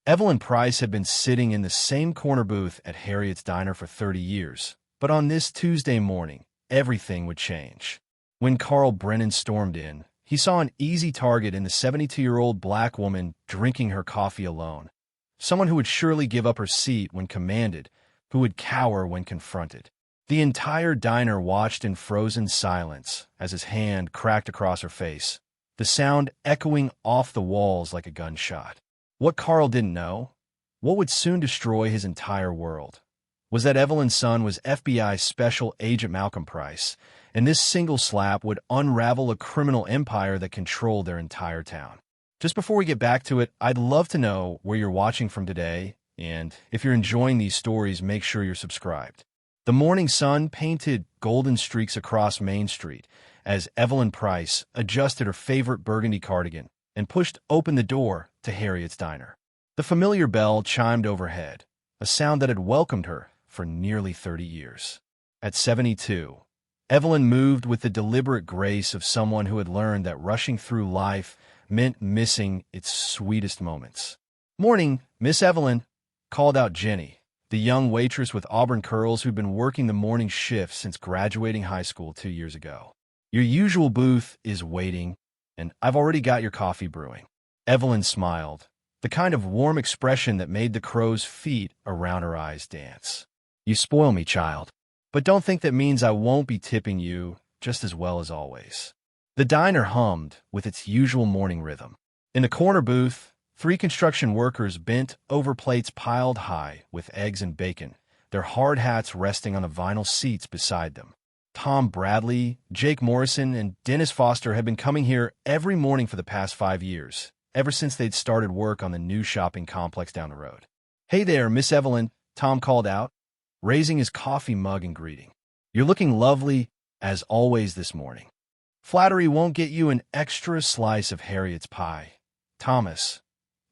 Evelyn Price had been sitting in the same corner booth at Harriet's diner for 30 years, but on this Tuesday morning, everything would change. When Carl Brennan stormed in, he saw an easy target in the 72-year-old black woman drinking her coffee alone, someone who would surely give up her seat when commanded, who would cower when confronted. The entire diner watched in frozen silence as his hand cracked across her face, the sound echoing off the walls like a gunshot. What Carl didn't know, what would soon destroy his entire world, was that Evelyn's son was FBI Special Agent Malcolm Price, and this single slap would unravel a criminal empire that controlled their entire town. Just before we get back to it, I'd love to know where you're watching from today, and if you're enjoying these stories, make sure you're subscribed. The morning sun painted golden streaks across Main Street as Evelyn Price adjusted her favorite burgundy cardigan and pushed open the door to Harriet's diner. The familiar bell chimed overhead, a sound that had welcomed her for nearly 30 years. At 72, Evelyn moved with the deliberate grace of someone who had learned that rushing through life meant missing its sweetest moments. "Morning, Miss Evelyn," called out Jenny, the young waitress with auburn curls who'd been working the morning shift since graduating high school 2 years ago. "Your usual booth is waiting, and I've already got your coffee brewing." Evelyn smiled, the kind of warm expression that made the crow's feet around her eyes dance. "You spoil me, child. But don't think that means I won't be tipping you just as well as always." The diner hummed with its usual morning rhythm. In the corner booth, 3 construction workers bent over plates piled high with eggs and bacon, their hard hats resting on the vinyl seats beside them. Tom Bradley, Jake Morrison, and Dennis Foster had been coming here every morning for the past 5 years, ever since they'd started work on the new shopping complex down the road. "Hey there, Miss Evelyn," Tom called out, raising his coffee mug in greeting. "You're looking lovely, as always this morning. Flattery won't get you an extra slice of Harriet's pie, Thomas,"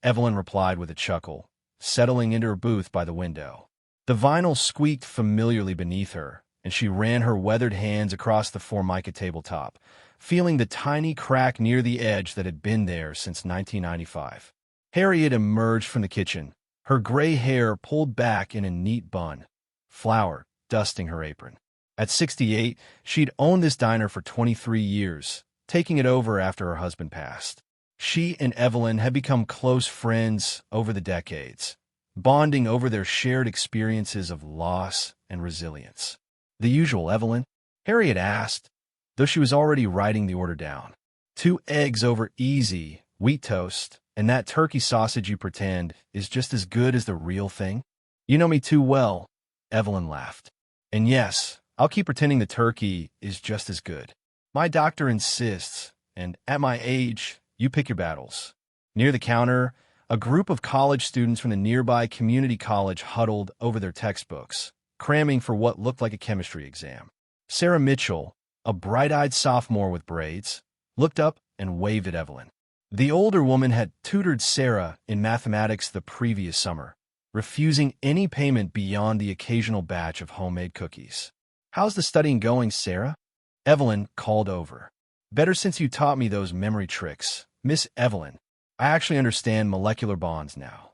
Evelyn replied with a chuckle, settling into her booth by the window. The vinyl squeaked familiarly beneath her, and she ran her weathered hands across the Formica tabletop, feeling the tiny crack near the edge that had been there since 1995. Harriet emerged from the kitchen, her gray hair pulled back in a neat bun, flour dusting her apron. At 68, she'd owned this diner for 23 years, taking it over after her husband passed. She and Evelyn had become close friends over the decades, bonding over their shared experiences of loss and resilience. "The usual, Evelyn?" Harriet asked, though she was already writing the order down. "2 eggs over easy, wheat toast, and that turkey sausage you pretend is just as good as the real thing?" "You know me too well," Evelyn laughed. "And yes, I'll keep pretending the turkey is just as good. My doctor insists, and at my age, you pick your battles." Near the counter, a group of college students from the nearby community college huddled over their textbooks, cramming for what looked like a chemistry exam. Sarah Mitchell, a bright-eyed sophomore with braids, looked up and waved at Evelyn. The older woman had tutored Sarah in mathematics the previous summer, refusing any payment beyond the occasional batch of homemade cookies. "How's the studying going, Sarah?" Evelyn called over. "Better since you taught me those memory tricks, Miss Evelyn. I actually understand molecular bonds now."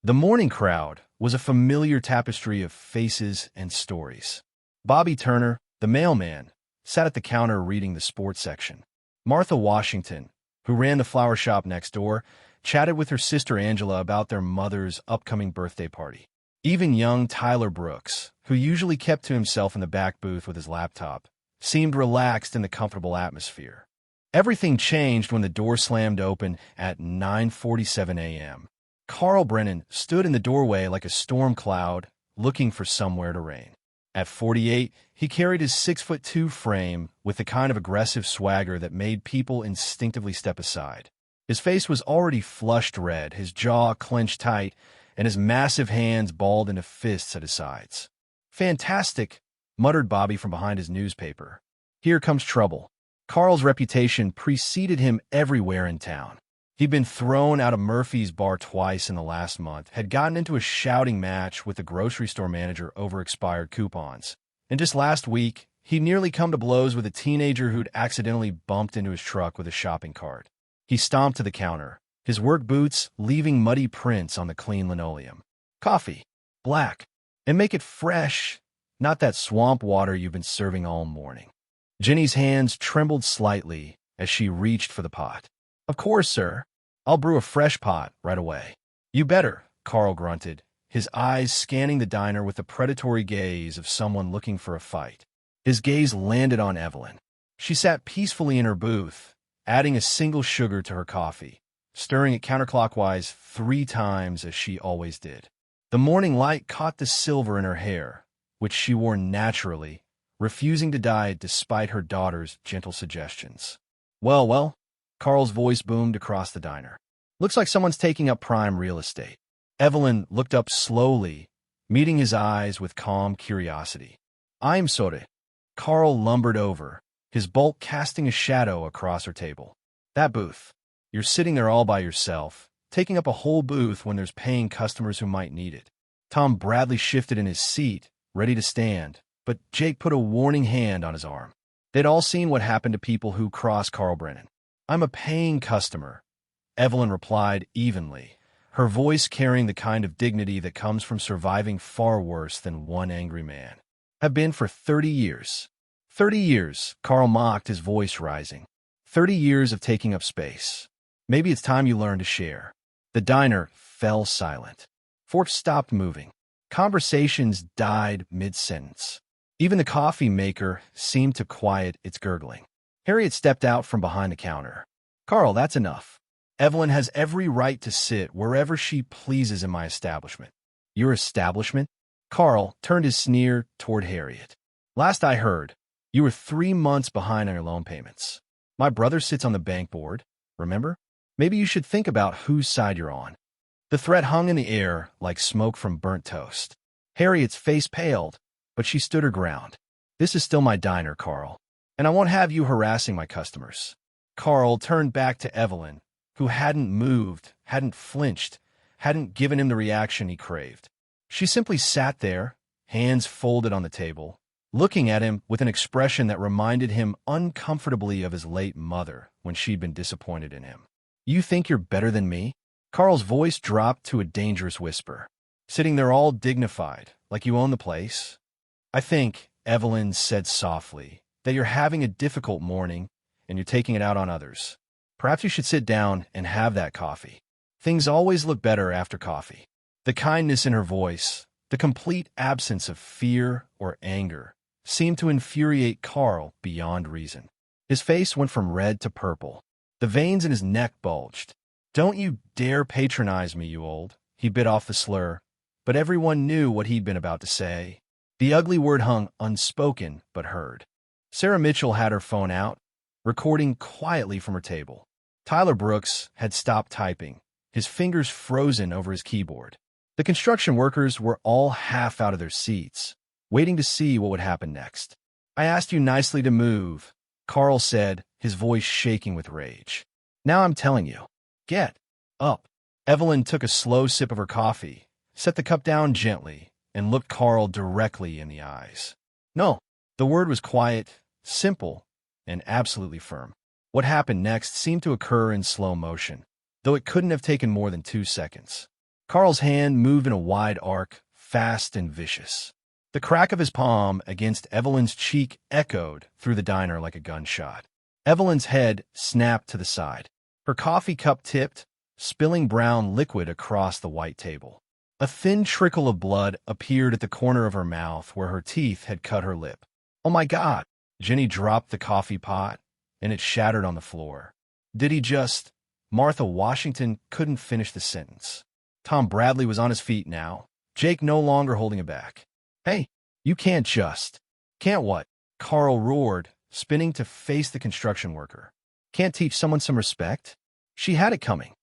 The morning crowd was a familiar tapestry of faces and stories. Bobby Turner, the mailman, sat at the counter reading the sports section. Martha Washington, who ran the flower shop next door, chatted with her sister Angela about their mother's upcoming birthday party. Even young Tyler Brooks, who usually kept to himself in the back booth with his laptop, seemed relaxed in the comfortable atmosphere. Everything changed when the door slammed open at 9:47 a.m. Carl Brennan stood in the doorway like a storm cloud, looking for somewhere to rain. At 48, he carried his 6'2" frame with the kind of aggressive swagger that made people instinctively step aside. His face was already flushed red, his jaw clenched tight, and his massive hands balled into fists at his sides. "Fantastic," muttered Bobby from behind his newspaper. "Here comes trouble." Carl's reputation preceded him everywhere in town. He'd been thrown out of Murphy's bar twice in the last month, had gotten into a shouting match with the grocery store manager over expired coupons, and just last week, he'd nearly come to blows with a teenager who'd accidentally bumped into his truck with a shopping cart. He stomped to the counter, his work boots leaving muddy prints on the clean linoleum. Coffee. Black. And make it fresh, not that swamp water you've been serving all morning. Jenny's hands trembled slightly as she reached for the pot. Of course, sir. I'll brew a fresh pot right away. You better, Carl grunted, his eyes scanning the diner with the predatory gaze of someone looking for a fight. His gaze landed on Evelyn. She sat peacefully in her booth, adding a single sugar to her coffee, stirring it counterclockwise 3 times as she always did. The morning light caught the silver in her hair, which she wore naturally, refusing to dye it despite her daughter's gentle suggestions. Well, Carl's voice boomed across the diner. Looks like someone's taking up prime real estate. Evelyn looked up slowly, meeting his eyes with calm curiosity. I'm sorry. Carl lumbered over, his bulk casting a shadow across her table. That booth. You're sitting there all by yourself, taking up a whole booth when there's paying customers who might need it. Tom Bradley shifted in his seat, ready to stand, but Jake put a warning hand on his arm. They'd all seen what happened to people who cross Carl Brennan. I'm a paying customer, Evelyn replied evenly, her voice carrying the kind of dignity that comes from surviving far worse than one angry man. Have been for 30 years. 30 years, Carl mocked, his voice rising. 30 years of taking up space. Maybe it's time you learn to share. The diner fell silent. Forks stopped moving. Conversations died mid-sentence. Even the coffee maker seemed to quiet its gurgling. Harriet stepped out from behind the counter. Carl, that's enough. Evelyn has every right to sit wherever she pleases in my establishment. Your establishment? Carl turned his sneer toward Harriet. Last I heard, you were 3 months behind on your loan payments. My brother sits on the bank board, remember? Maybe you should think about whose side you're on. The threat hung in the air like smoke from burnt toast. Harriet's face paled, but she stood her ground. This is still my diner, Carl, and I won't have you harassing my customers. Carl turned back to Evelyn, who hadn't moved, hadn't flinched, hadn't given him the reaction he craved. She simply sat there, hands folded on the table, looking at him with an expression that reminded him uncomfortably of his late mother when she'd been disappointed in him. You think you're better than me? Carl's voice dropped to a dangerous whisper. Sitting there all dignified, like you own the place? I think, Evelyn said softly, that you're having a difficult morning and you're taking it out on others. Perhaps you should sit down and have that coffee. Things always look better after coffee. The kindness in her voice, the complete absence of fear or anger, seemed to infuriate Carl beyond reason. His face went from red to purple. The veins in his neck bulged. Don't you dare patronize me, you old. He bit off the slur, but everyone knew what he'd been about to say. The ugly word hung unspoken but heard. Sarah Mitchell had her phone out, recording quietly from her table. Tyler Brooks had stopped typing, his fingers frozen over his keyboard. The construction workers were all half out of their seats, waiting to see what would happen next. I asked you nicely to move, Carl said, his voice shaking with rage. Now I'm telling you, get up. Evelyn took a slow sip of her coffee, set the cup down gently, and looked Carl directly in the eyes. No, the word was quiet, simple, and absolutely firm. What happened next seemed to occur in slow motion, though it couldn't have taken more than 2 seconds. Carl's hand moved in a wide arc, fast and vicious. The crack of his palm against Evelyn's cheek echoed through the diner like a gunshot. Evelyn's head snapped to the side. Her coffee cup tipped, spilling brown liquid across the white table. A thin trickle of blood appeared at the corner of her mouth where her teeth had cut her lip. Oh my God! Jenny dropped the coffee pot, and it shattered on the floor. Did he just... Martha Washington couldn't finish the sentence. Tom Bradley was on his feet now, Jake no longer holding it back. Hey, you can't just... Can't what? Carl roared, spinning to face the construction worker. Can't teach someone some respect? She had it coming.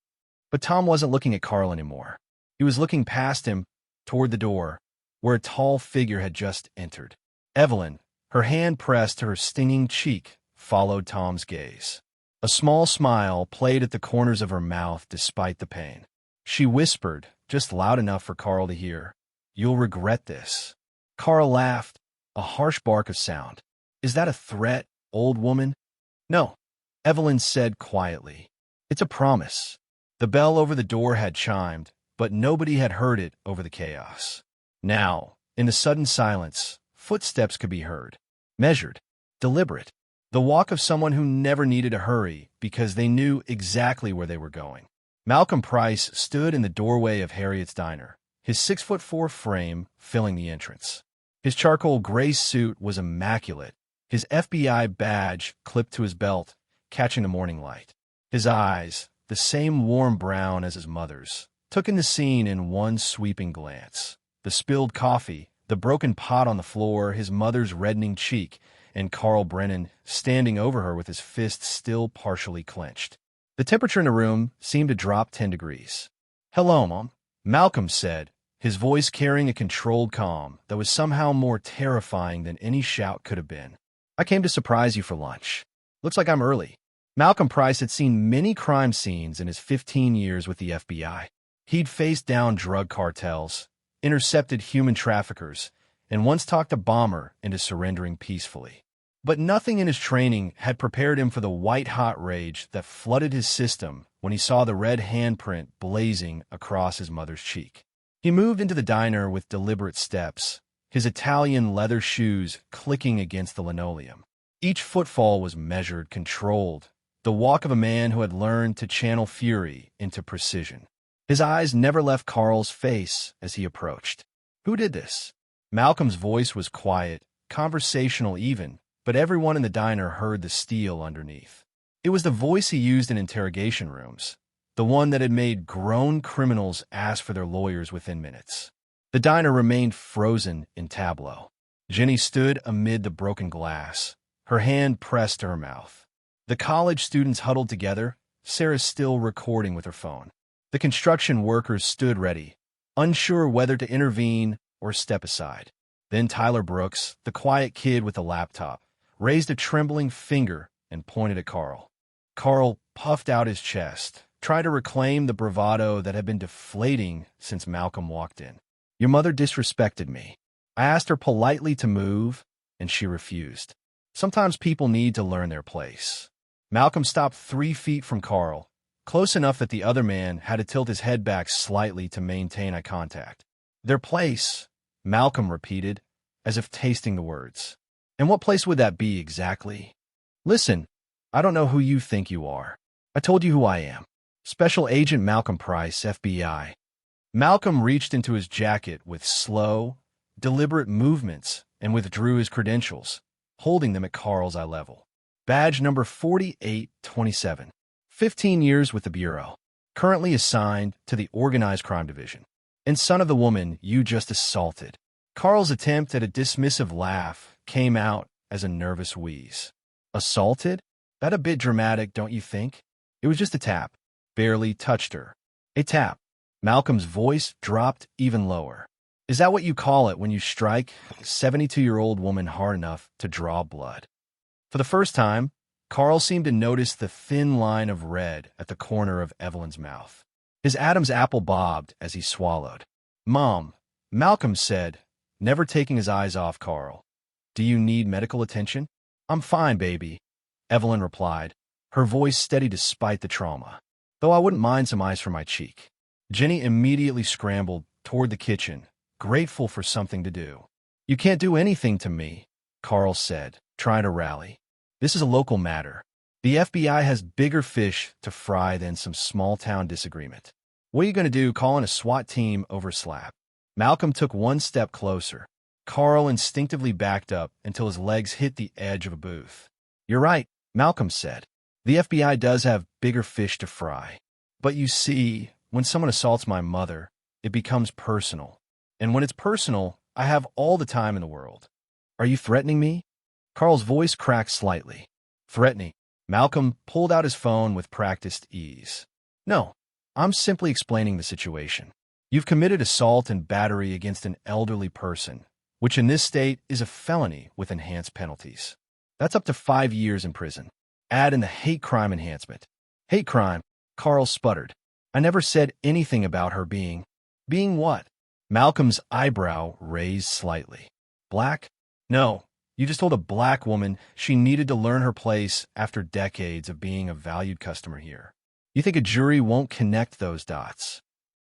But Tom wasn't looking at Carl anymore. He was looking past him, toward the door, where a tall figure had just entered. Evelyn, her hand pressed to her stinging cheek, followed Tom's gaze. A small smile played at the corners of her mouth despite the pain. She whispered, just loud enough for Carl to hear, "You'll regret this." Carl laughed, a harsh bark of sound. Is that a threat, old woman? No, Evelyn said quietly. It's a promise. The bell over the door had chimed, but nobody had heard it over the chaos. Now, in the sudden silence, footsteps could be heard. Measured. Deliberate. The walk of someone who never needed to hurry because they knew exactly where they were going. Malcolm Price stood in the doorway of Harriet's diner, his 6'4" frame filling the entrance. His charcoal gray suit was immaculate, his FBI badge clipped to his belt, catching the morning light. His eyes, the same warm brown as his mother's, took in the scene in one sweeping glance. The spilled coffee, the broken pot on the floor, his mother's reddening cheek, and Carl Brennan standing over her with his fists still partially clenched. The temperature in the room seemed to drop 10 degrees. "Hello, Mom," Malcolm said, his voice carrying a controlled calm that was somehow more terrifying than any shout could have been. "I came to surprise you for lunch. Looks like I'm early." Malcolm Price had seen many crime scenes in his 15 years with the FBI. He'd faced down drug cartels, intercepted human traffickers, and once talked a bomber into surrendering peacefully. But nothing in his training had prepared him for the white-hot rage that flooded his system when he saw the red handprint blazing across his mother's cheek. He moved into the diner with deliberate steps, his Italian leather shoes clicking against the linoleum. Each footfall was measured, controlled, the walk of a man who had learned to channel fury into precision. His eyes never left Carl's face as he approached. "Who did this?" Malcolm's voice was quiet, conversational even, but everyone in the diner heard the steel underneath. It was the voice he used in interrogation rooms, the one that had made grown criminals ask for their lawyers within minutes. The diner remained frozen in tableau. Jenny stood amid the broken glass, her hand pressed to her mouth. The college students huddled together, Sarah still recording with her phone. The construction workers stood ready, unsure whether to intervene or step aside. Then Tyler Brooks, the quiet kid with the laptop, raised a trembling finger and pointed at Carl. Carl puffed out his chest, tried to reclaim the bravado that had been deflating since Malcolm walked in. "Your mother disrespected me. I asked her politely to move, and she refused. Sometimes people need to learn their place." Malcolm stopped 3 feet from Carl, close enough that the other man had to tilt his head back slightly to maintain eye contact. "Their place," Malcolm repeated, as if tasting the words. "And what place would that be exactly?" "Listen, I don't know who you think you are. I told you who I am. Special Agent Malcolm Price, FBI." Malcolm reached into his jacket with slow, deliberate movements and withdrew his credentials, holding them at Carl's eye level. "Badge number 4827. 15 years with the Bureau. Currently assigned to the Organized Crime Division. And son of the woman you just assaulted." Carl's attempt at a dismissive laugh came out as a nervous wheeze. "Assaulted? That a bit dramatic, don't you think? It was just a tap. Barely touched her. A tap." Malcolm's voice dropped even lower. "Is that what you call it when you strike a 72-year-old woman hard enough to draw blood?" For the first time, Carl seemed to notice the thin line of red at the corner of Evelyn's mouth. His Adam's apple bobbed as he swallowed. "Mom," Malcolm said, never taking his eyes off Carl. "Do you need medical attention?" "I'm fine, baby," Evelyn replied, her voice steady despite the trauma. "Though I wouldn't mind some ice for my cheek." Jenny immediately scrambled toward the kitchen, grateful for something to do. "You can't do anything to me," Carl said, trying to rally. "This is a local matter. The FBI has bigger fish to fry than some small-town disagreement. What are you going to do calling a SWAT team over slap?" Malcolm took one step closer. Carl instinctively backed up until his legs hit the edge of a booth. "You're right," Malcolm said. "The FBI does have bigger fish to fry. But you see, when someone assaults my mother, it becomes personal. And when it's personal, I have all the time in the world. Are you threatening me?" Carl's voice cracked slightly. "Threatening?" Malcolm pulled out his phone with practiced ease. "No, I'm simply explaining the situation. You've committed assault and battery against an elderly person, which in this state is a felony with enhanced penalties. That's up to 5 years in prison. Add in the hate crime enhancement." "Hate crime?" Carl sputtered. "I never said anything about her being—" "Being what?" Malcolm's eyebrow raised slightly. "Black? No. You just told a black woman she needed to learn her place after decades of being a valued customer here. You think a jury won't connect those dots?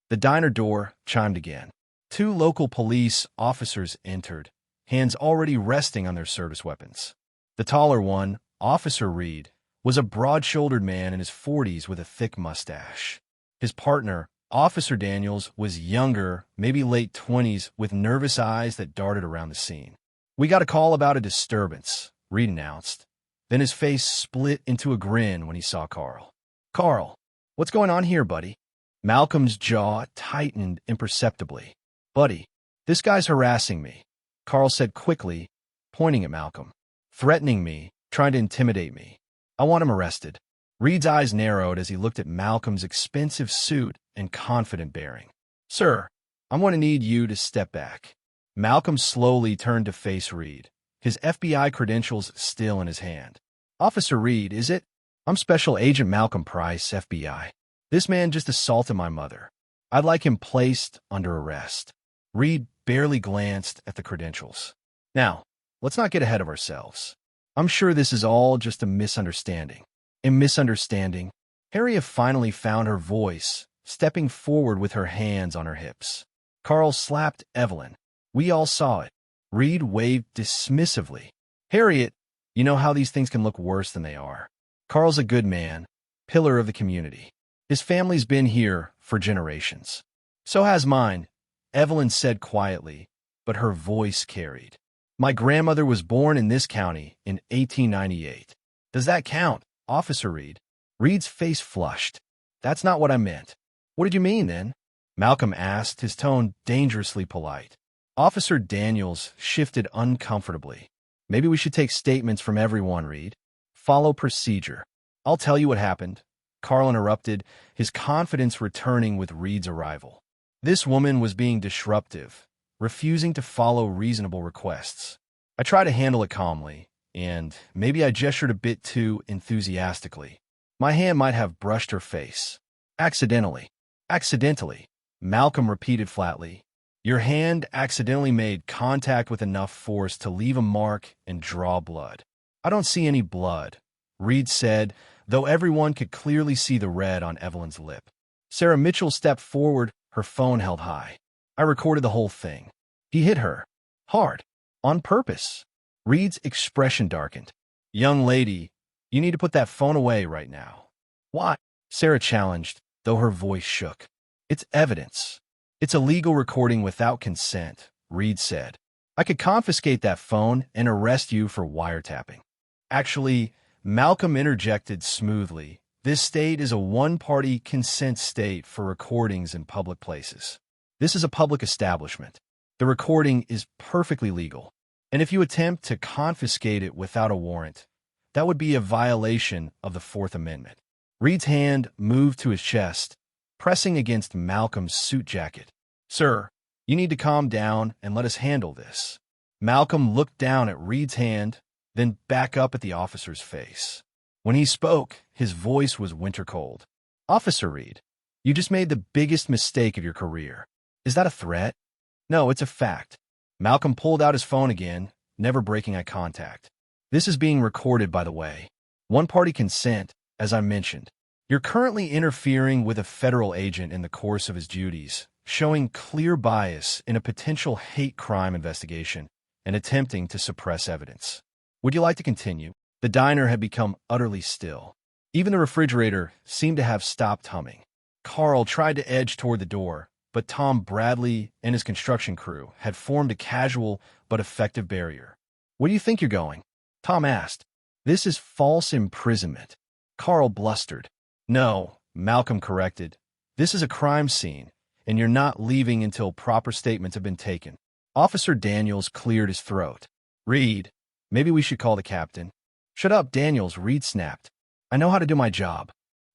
The diner door chimed again. 2 local police officers entered, hands already resting on their service weapons. The taller one, Officer Reed, was a broad-shouldered man in his 40s with a thick mustache. His partner, Officer Daniels, was younger, maybe late 20s, with nervous eyes that darted around the scene. "We got a call about a disturbance," Reed announced. Then his face split into a grin when he saw Carl. "Carl, what's going on here, buddy?" Malcolm's jaw tightened imperceptibly. "Buddy, this guy's harassing me," Carl said quickly, pointing at Malcolm. "Threatening me, trying to intimidate me. I want him arrested." Reed's eyes narrowed as he looked at Malcolm's expensive suit and confident bearing. "Sir, I'm going to need you to step back." Malcolm slowly turned to face Reed, his FBI credentials still in his hand. "Officer Reed, is it? I'm Special Agent Malcolm Price, FBI. This man just assaulted my mother. I'd like him placed under arrest." Reed barely glanced at the credentials. "Now, let's not get ahead of ourselves. I'm sure this is all just a misunderstanding." "A misunderstanding?" Harriet finally found her voice, stepping forward with her hands on her hips. Carl slapped Evelyn. "We all saw it." Reed waved dismissively. "Harriet, you know how these things can look worse than they are. Carl's a good man, pillar of the community. His family's been here for generations." "So has mine," Evelyn said quietly, but her voice carried. "My grandmother was born in this county in 1898. Does that count, Officer Reed?" Reed's face flushed. "That's not what I meant." "What did you mean, then?" Malcolm asked, his tone dangerously polite. Officer Daniels shifted uncomfortably. "Maybe we should take statements from everyone, Reed. Follow procedure." "I'll tell you what happened," Carl interrupted, his confidence returning with Reed's arrival. "This woman was being disruptive, refusing to follow reasonable requests. I tried to handle it calmly, and maybe I gestured a bit too enthusiastically. My hand might have brushed her face. Accidentally." "Accidentally," Malcolm repeated flatly. "Your hand accidentally made contact with enough force to leave a mark and draw blood." "I don't see any blood," Reed said, though everyone could clearly see the red on Evelyn's lip. Sarah Mitchell stepped forward, her phone held high. "I recorded the whole thing. He hit her. Hard. On purpose." Reed's expression darkened. "Young lady, you need to put that phone away right now." "Why?" Sarah challenged, though her voice shook. "It's evidence. It's a legal recording without consent," Reed said. "I could confiscate that phone and arrest you for wiretapping." "Actually," Malcolm interjected smoothly, "this state is a one-party consent state for recordings in public places. This is a public establishment. The recording is perfectly legal. And if you attempt to confiscate it without a warrant, that would be a violation of the Fourth Amendment." Reed's hand moved to his chest, pressing against Malcolm's suit jacket. "Sir, you need to calm down and let us handle this." Malcolm looked down at Reed's hand, then back up at the officer's face. When he spoke, his voice was winter cold. "Officer Reed, you just made the biggest mistake of your career. Is that a threat?" "No, it's a fact." Malcolm pulled out his phone again, never breaking eye contact. "This is being recorded, by the way. One-party consent, as I mentioned. You're currently interfering with a federal agent in the course of his duties, showing clear bias in a potential hate crime investigation and attempting to suppress evidence. Would you like to continue?" The diner had become utterly still. Even the refrigerator seemed to have stopped humming. Carl tried to edge toward the door, but Tom Bradley and his construction crew had formed a casual but effective barrier. "Where do you think you're going?" Tom asked. "This is false imprisonment," Carl blustered. "No," Malcolm corrected. "This is a crime scene, and you're not leaving until proper statements have been taken." Officer Daniels cleared his throat. "Reed, maybe we should call the captain." "Shut up, Daniels," Reed snapped. "I know how to do my job."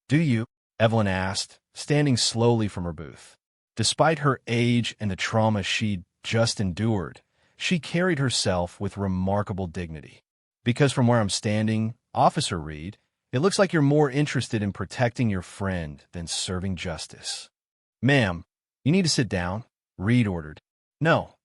"Do you?" Evelyn asked, standing slowly from her booth. Despite her age and the trauma she'd just endured, she carried herself with remarkable dignity. "Because from where I'm standing, Officer Reed, it looks like you're more interested in protecting your friend than serving justice." "Ma'am, you need to sit down," Reed ordered. "No,"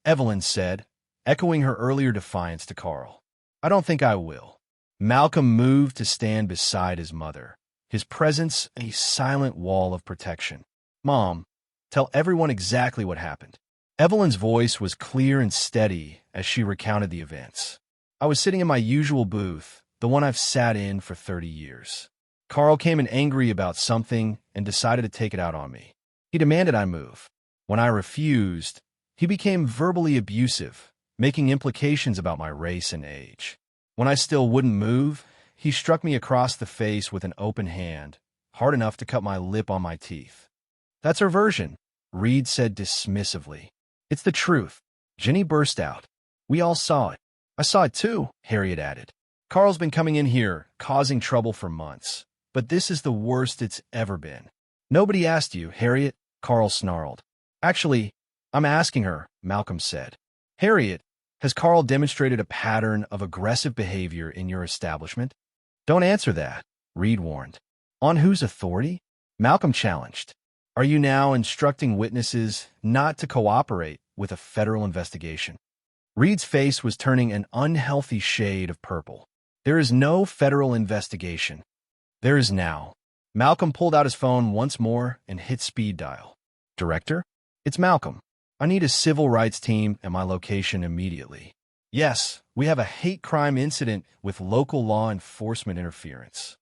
Evelyn said, echoing her earlier defiance to Carl. "I don't think I will." Malcolm moved to stand beside his mother, his presence a silent wall of protection. "Mom, tell everyone exactly what happened." Evelyn's voice was clear and steady as she recounted the events. "I was sitting in my usual booth, the one I've sat in for 30 years. Carl came in angry about something and decided to take it out on me. He demanded I move. When I refused, he became verbally abusive, making implications about my race and age. When I still wouldn't move, he struck me across the face with an open hand, hard enough to cut my lip on my teeth." "That's her version," Reed said dismissively. "It's the truth." Jenny burst out. "We all saw it." "I saw it too," Harriet added. "Carl's been coming in here, causing trouble for months. But this is the worst it's ever been." "Nobody asked you, Harriet," Carl snarled. "Actually, I'm asking her," Malcolm said. "Harriet, has Carl demonstrated a pattern of aggressive behavior in your establishment?" "Don't answer that," Reed warned. "On whose authority?" Malcolm challenged. "Are you now instructing witnesses not to cooperate with a federal investigation?" Reed's face was turning an unhealthy shade of purple. "There is no federal investigation." "There is now." Malcolm pulled out his phone once more and hit speed dial. "Director? It's Malcolm. I need a civil rights team at my location immediately." "Yes, we have a hate crime incident with local law enforcement interference."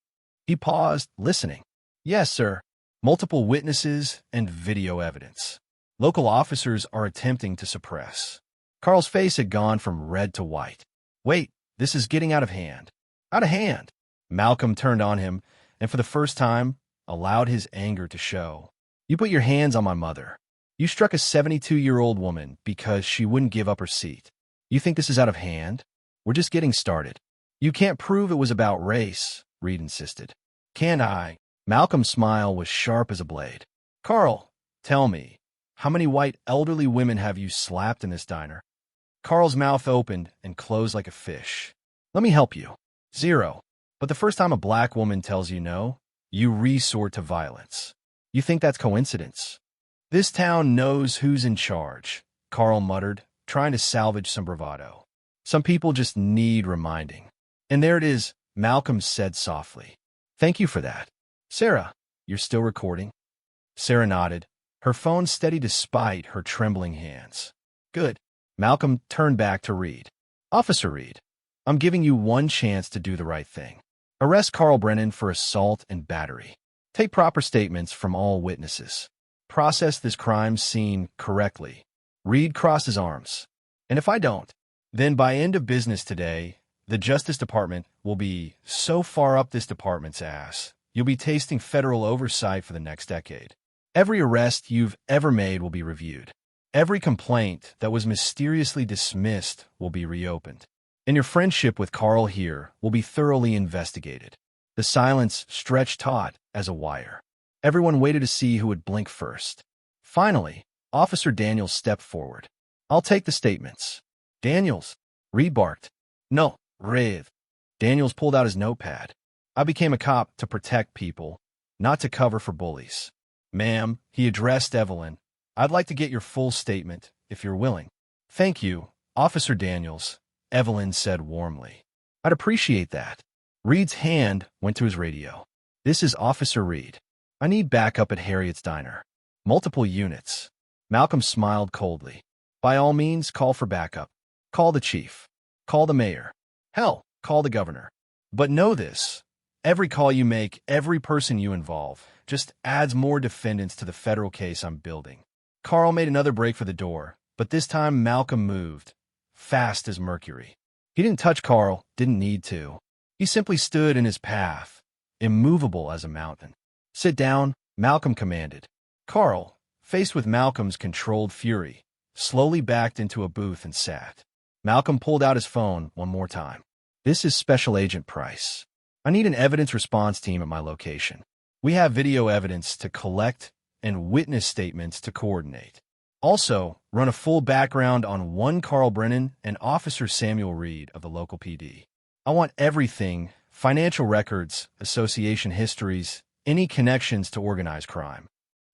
He paused, listening. "Yes, sir. Multiple witnesses and video evidence. Local officers are attempting to suppress." Carl's face had gone from red to white. "Wait, this is getting out of hand." "Out of hand?" Malcolm turned on him, and for the first time, allowed his anger to show. "You put your hands on my mother. You struck a 72-year-old woman because she wouldn't give up her seat. You think this is out of hand? We're just getting started." "You can't prove it was about race," Reed insisted. "Can I?" Malcolm's smile was sharp as a blade. "Carl, tell me, how many white elderly women have you slapped in this diner?" Carl's mouth opened and closed like a fish. "Let me help you. 0. But the first time a black woman tells you no, you resort to violence. You think that's coincidence?" "This town knows who's in charge," Carl muttered, trying to salvage some bravado. "Some people just need reminding." "And there it is," Malcolm said softly. "Thank you for that. Sarah, you're still recording?" Sarah nodded, her phone steady despite her trembling hands. "Good." Malcolm turned back to Reed. "Officer Reed, I'm giving you one chance to do the right thing. Arrest Carl Brennan for assault and battery. Take proper statements from all witnesses. Process this crime scene correctly." Reed crossed his arms. "And if I don't, then by end of business today, the Justice Department will be so far up this department's ass, you'll be tasting federal oversight for the next decade. Every arrest you've ever made will be reviewed. Every complaint that was mysteriously dismissed will be reopened. And your friendship with Carl here will be thoroughly investigated." The silence stretched taut as a wire. Everyone waited to see who would blink first. Finally, Officer Daniels stepped forward. "I'll take the statements." "Daniels," Reed barked. "No, Reed." Daniels pulled out his notepad. "I became a cop to protect people, not to cover for bullies." "Ma'am," he addressed Evelyn, "I'd like to get your full statement, if you're willing." "Thank you, Officer Daniels," Evelyn said warmly. "I'd appreciate that." Reed's hand went to his radio. "This is Officer Reed. I need backup at Harriet's diner. Multiple units." Malcolm smiled coldly. "By all means, call for backup. Call the chief. Call the mayor. Hell, call the governor. But know this, every call you make, every person you involve, just adds more defendants to the federal case I'm building." Carl made another break for the door, but this time Malcolm moved, fast as mercury. He didn't touch Carl, didn't need to. He simply stood in his path, immovable as a mountain. "Sit down," Malcolm commanded. Carl, faced with Malcolm's controlled fury, slowly backed into a booth and sat. Malcolm pulled out his phone one more time. "This is Special Agent Price. I need an evidence response team at my location. We have video evidence to collect and witness statements to coordinate. Also, run a full background on one Carl Brennan and Officer Samuel Reed of the local PD. I want everything, financial records, association histories, any connections to organized crime."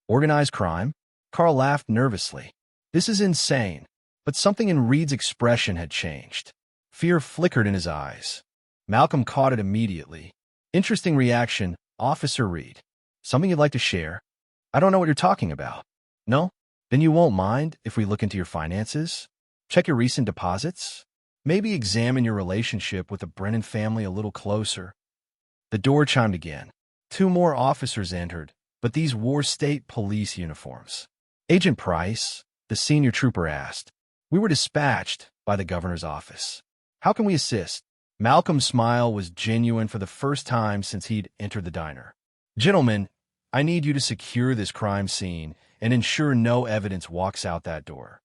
"Organized crime?" Carl laughed nervously. "This is insane." But something in Reed's expression had changed. Fear flickered in his eyes. Malcolm caught it immediately. "Interesting reaction, Officer Reed. Something you'd like to share? I don't know what you're talking about. No? Then you won't mind if we look into your finances? Check your recent deposits? Maybe examine your relationship with the Brennan family a little closer. The door chimed again. 2 more officers entered, but these wore state police uniforms. Agent Price, the senior trooper asked. We were dispatched by the governor's office. How can we assist? Malcolm's smile was genuine for the first time since he'd entered the diner. Gentlemen, I need you to secure this crime scene and ensure no evidence walks out that door.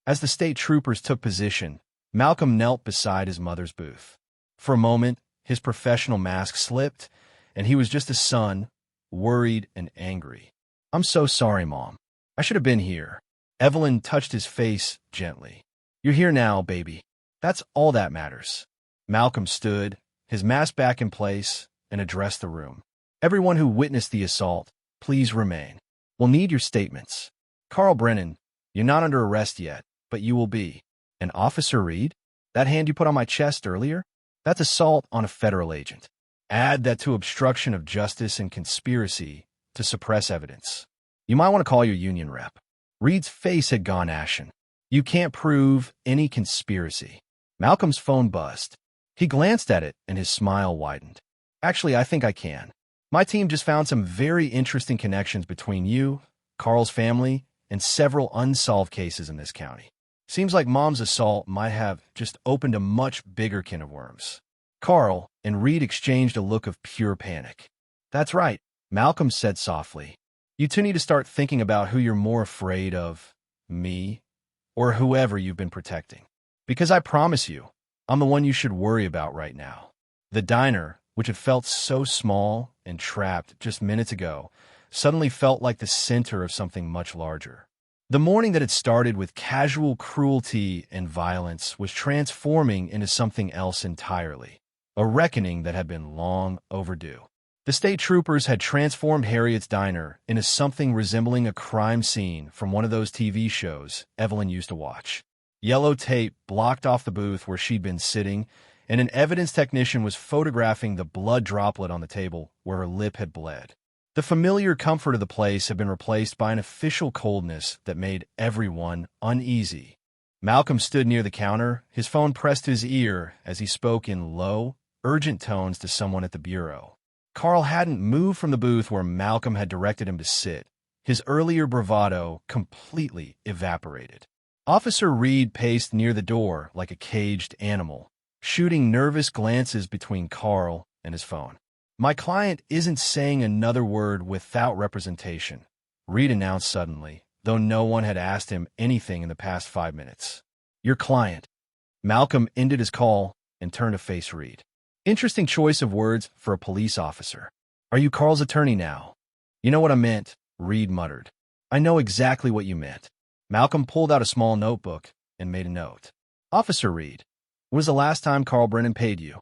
As the state troopers took position, Malcolm knelt beside his mother's booth. For a moment, his professional mask slipped, and he was just a son, worried and angry. I'm so sorry, Mom. I should have been here. Evelyn touched his face gently. You're here now, baby. That's all that matters. Malcolm stood, his mask back in place, and addressed the room. Everyone who witnessed the assault, please remain. We'll need your statements. Carl Brennan, you're not under arrest yet, but you will be. And Officer Reed? That hand you put on my chest earlier? That's assault on a federal agent. Add that to obstruction of justice and conspiracy to suppress evidence. You might want to call your union rep. Reed's face had gone ashen. You can't prove any conspiracy. Malcolm's phone buzzed. He glanced at it and his smile widened. Actually, I think I can. My team just found some very interesting connections between you, Carl's family, and several unsolved cases in this county. Seems like Mom's assault might have just opened a much bigger can of worms. Carl and Reed exchanged a look of pure panic. That's right, Malcolm said softly. You two need to start thinking about who you're more afraid of, me, or whoever you've been protecting. Because I promise you, I'm the one you should worry about right now. The diner, which had felt so small and trapped just minutes ago, suddenly felt like the center of something much larger. The morning that had started with casual cruelty and violence was transforming into something else entirely, a reckoning that had been long overdue. The state troopers had transformed Harriet's diner into something resembling a crime scene from one of those TV shows Evelyn used to watch. Yellow tape blocked off the booth where she'd been sitting, and an evidence technician was photographing the blood droplet on the table where her lip had bled. The familiar comfort of the place had been replaced by an official coldness that made everyone uneasy. Malcolm stood near the counter, his phone pressed to his ear as he spoke in low, urgent tones to someone at the bureau. Carl hadn't moved from the booth where Malcolm had directed him to sit. His earlier bravado completely evaporated. Officer Reed paced near the door like a caged animal, shooting nervous glances between Carl and his phone. My client isn't saying another word without representation, Reed announced suddenly, though no one had asked him anything in the past 5 minutes. Your client. Malcolm ended his call and turned to face Reed. Interesting choice of words for a police officer. Are you Carl's attorney now? You know what I meant, Reed muttered. I know exactly what you meant. Malcolm pulled out a small notebook and made a note. Officer Reed, when was the last time Carl Brennan paid you?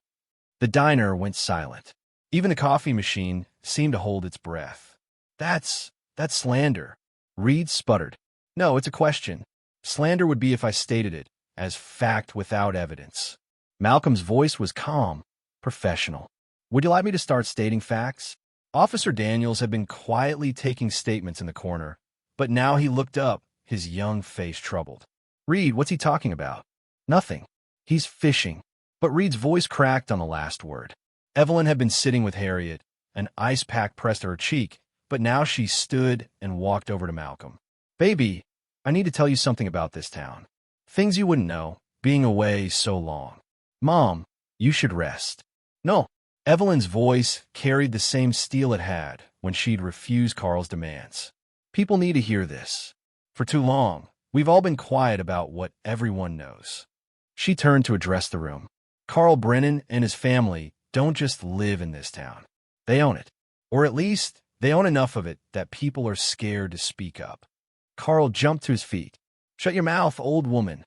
The diner went silent. Even the coffee machine seemed to hold its breath. That's slander. Reed sputtered. No, it's a question. Slander would be if I stated it as fact without evidence. Malcolm's voice was calm, professional. Would you like me to start stating facts? Officer Daniels had been quietly taking statements in the corner, but now he looked up, his young face troubled. Reed, what's he talking about? Nothing. He's fishing. But Reed's voice cracked on the last word. Evelyn had been sitting with Harriet, an ice pack pressed to her cheek, but now she stood and walked over to Malcolm. Baby, I need to tell you something about this town. Things you wouldn't know, being away so long. Mom, you should rest. No. Evelyn's voice carried the same steel it had when she'd refused Carl's demands. People need to hear this. For too long, we've all been quiet about what everyone knows. She turned to address the room. Carl Brennan and his family don't just live in this town. They own it. Or at least, they own enough of it that people are scared to speak up. Carl jumped to his feet. Shut your mouth, old woman.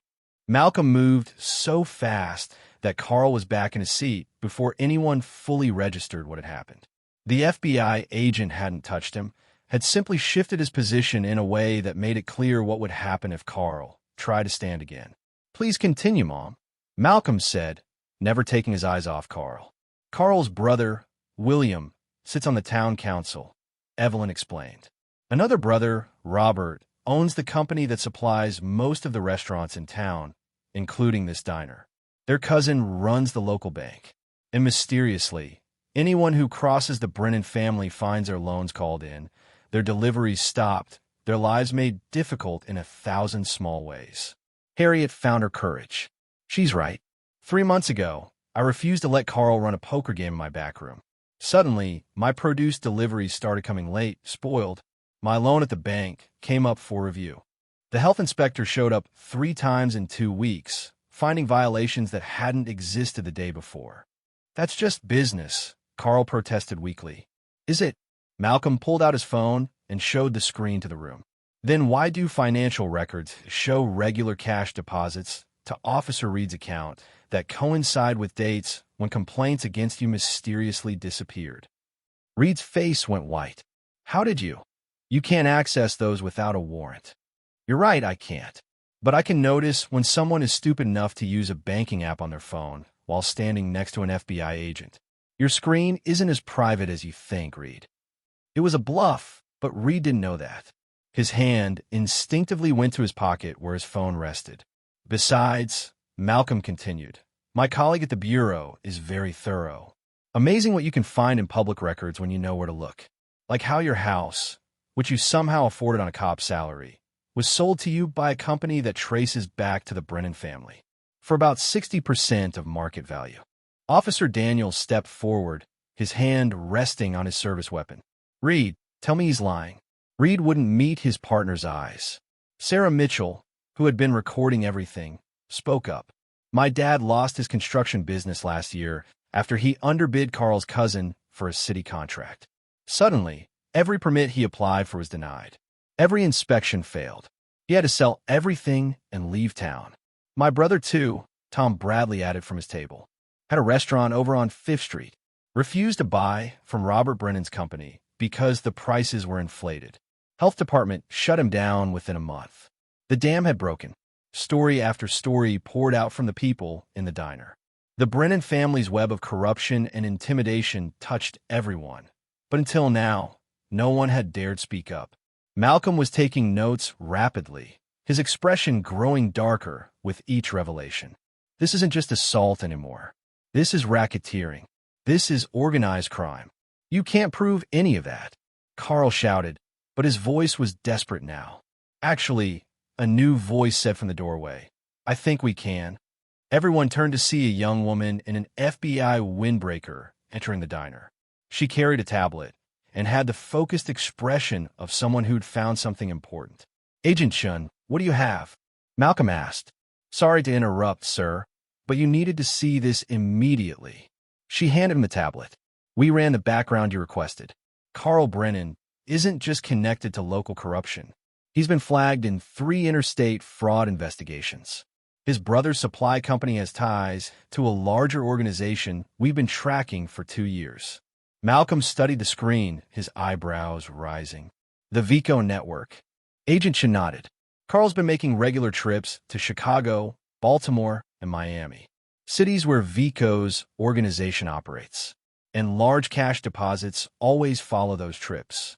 Malcolm moved so fast that Carl was back in his seat before anyone fully registered what had happened. The FBI agent hadn't touched him, had simply shifted his position in a way that made it clear what would happen if Carl tried to stand again. Please continue, Mom, Malcolm said, never taking his eyes off Carl. Carl's brother, William, sits on the town council, Evelyn explained. Another brother, Robert, owns the company that supplies most of the restaurants in town, including this diner. Their cousin runs the local bank. And mysteriously, anyone who crosses the Brennan family finds their loans called in, their deliveries stopped, their lives made difficult in 1,000 small ways. Harriet found her courage. She's right. 3 months ago, I refused to let Carl run a poker game in my back room. Suddenly, my produce deliveries started coming late, spoiled. My loan at the bank came up for review. The health inspector showed up 3 times in 2 weeks, finding violations that hadn't existed the day before. That's just business, Carl protested weakly. Is it? Malcolm pulled out his phone and showed the screen to the room. Then why do financial records show regular cash deposits to Officer Reed's account that coincide with dates when complaints against you mysteriously disappeared? Reed's face went white. How did you? You can't access those without a warrant. You're right, I can't. But I can notice when someone is stupid enough to use a banking app on their phone while standing next to an FBI agent. Your screen isn't as private as you think, Reed. It was a bluff, but Reed didn't know that. His hand instinctively went to his pocket where his phone rested. Besides, Malcolm continued, my colleague at the Bureau is very thorough. Amazing what you can find in public records when you know where to look. Like how your house, which you somehow afforded on a cop's salary, was sold to you by a company that traces back to the Brennan family for about 60% of market value. Officer Daniels stepped forward, his hand resting on his service weapon. Reed, tell me he's lying. Reed wouldn't meet his partner's eyes. Sarah Mitchell, who had been recording everything, spoke up. My dad lost his construction business last year after he underbid Carl's cousin for a city contract. Suddenly, every permit he applied for was denied. Every inspection failed. He had to sell everything and leave town. My brother, too, Tom Bradley added from his table, had a restaurant over on 5th Street, refused to buy from Robert Brennan's company because the prices were inflated. Health department shut him down within a month. The dam had broken. Story after story poured out from the people in the diner. The Brennan family's web of corruption and intimidation touched everyone. But until now, no one had dared speak up. Malcolm was taking notes rapidly, his expression growing darker with each revelation. This isn't just assault anymore. This is racketeering. This is organized crime. You can't prove any of that, Carl shouted, but his voice was desperate now. Actually, a new voice said from the doorway, I think we can. Everyone turned to see a young woman in an FBI windbreaker entering the diner. She carried a tablet and had the focused expression of someone who'd found something important. Agent Shun, what do you have? Malcolm asked. Sorry to interrupt, sir, but you needed to see this immediately. She handed him the tablet. We ran the background you requested. Carl Brennan isn't just connected to local corruption. He's been flagged in 3 interstate fraud investigations. His brother's supply company has ties to a larger organization we've been tracking for 2 years. Malcolm studied the screen, his eyebrows rising. The Vico Network. Agent Shun nodded. Carl's been making regular trips to Chicago, Baltimore, and Miami, cities where Vico's organization operates, and large cash deposits always follow those trips.